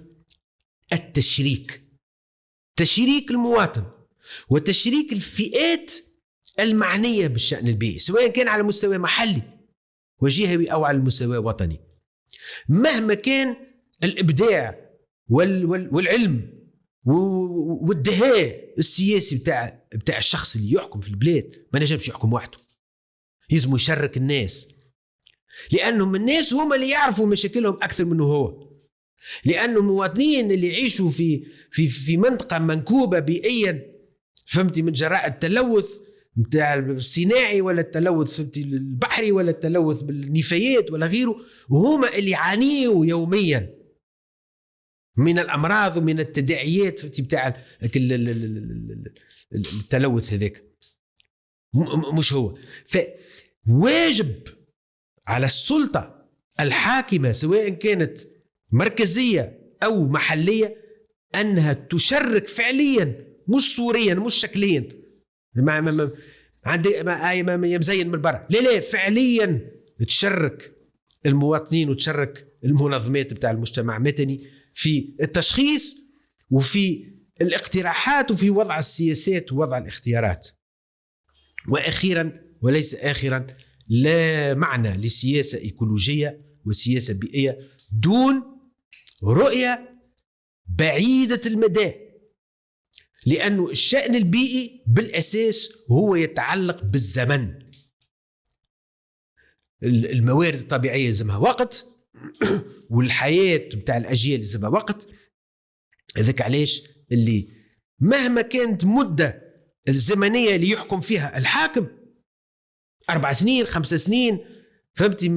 تشريك المواطن وتشريك الفئات المعنية بالشأن البيئي سواء كان على مستوى محلي وجهوي أو على المستوى وطني. مهما كان الإبداع والعلم والدهاء السياسي بتاع الشخص اللي يحكم في البلاد، ما نجمش يحكم وحده، يزم يشرك الناس، لأنهم الناس هم اللي يعرفوا مشاكلهم أكثر منه هو، لأنه المواطنين اللي يعيشوا في منطقة منكوبة بيئيا فهمتي من جراء التلوث بتاع الصناعي ولا التلوث فهمتي البحري ولا التلوث بالنفايات ولا غيره، وهم اللي يعانيوا يوميا من الأمراض ومن التداعيات فهمتي بتاع التلوث هذاك، مش هو. فواجب على السلطة الحاكمة سواء كانت مركزية أو محلية أنها تشرك فعليا مش صوريا مش شكليا ما يمزين من برا، لا فعليا تشرك المواطنين وتشرك المنظمات بتاع المجتمع المدني في التشخيص وفي الاقتراحات وفي وضع السياسات ووضع الاختيارات. وأخيرا وليس آخرا، لا معنى لسياسة إيكولوجية وسياسة بيئية دون رؤية بعيدة المدى، لأنه الشأن البيئي بالأساس هو يتعلق بالزمن. الموارد الطبيعية يلزمها وقت والحياة بتاع الأجيال يلزمها وقت، هذاك علاش اللي مهما كانت مدة الزمنية اللي يحكم فيها الحاكم 4 سنين 5 سنين فهمتي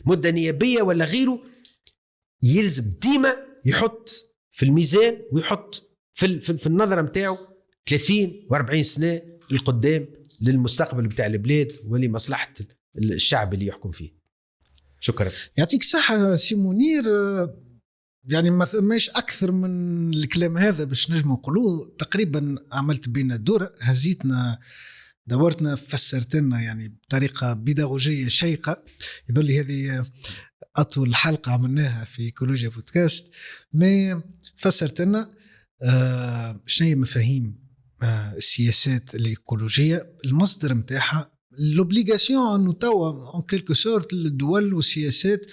مدة نيابية ولا غيره يلزم ديما يحط في الميزان ويحط في النظرة متاعه 30 و40 سنة القدام للمستقبل بتاع البلاد ولمصلحة الشعب اللي يحكم فيه. شكرا. يعطيك صحة سي منير. يعني ما ثماش أكثر من الكلام هذا باش نجم نقولوه. تقريبا عملت بينا الدورة، هزيتنا دورتنا، فسرتنا يعني بطريقة بيداغوجية شيقة. يظل هذه أطول حلقة عملناها في إيكولوجيا بودكاست. ما فسرتنا شنو هي مفاهيم السياسات الإيكولوجية، المصدر متاعها، لوبليغاسيون انه توا ان كيلكو سورت الدول والسياسات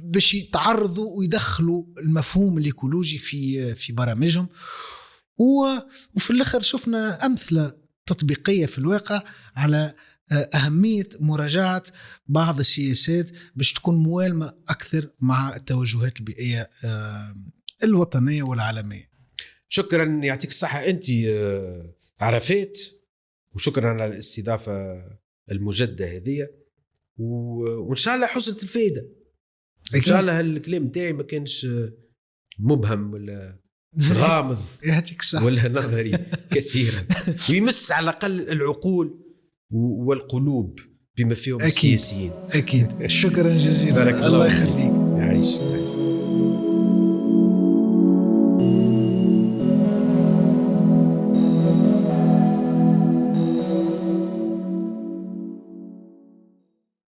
باش يتعرضوا ويدخلوا المفهوم الايكولوجي في برامجهم. وفي الاخر شفنا امثله تطبيقيه في الواقع على اهميه مراجعه بعض السياسات باش تكون موالمه اكثر مع التوجهات البيئيه الوطنيه والعالميه. شكرا، يعطيك الصحه انت عرفات، وشكرا على الاستضافة المجددة هذه، وإن شاء الله حصلت الفائدة. إن شاء الله هالكلام تاعي ما كانش مبهم ولا غامض ولا نظري كثيرا، ويمس على الأقل العقول والقلوب بما فيهم السياسيين. أكيد. شكرا جزيلا. بارك الله يخليك. يعيش.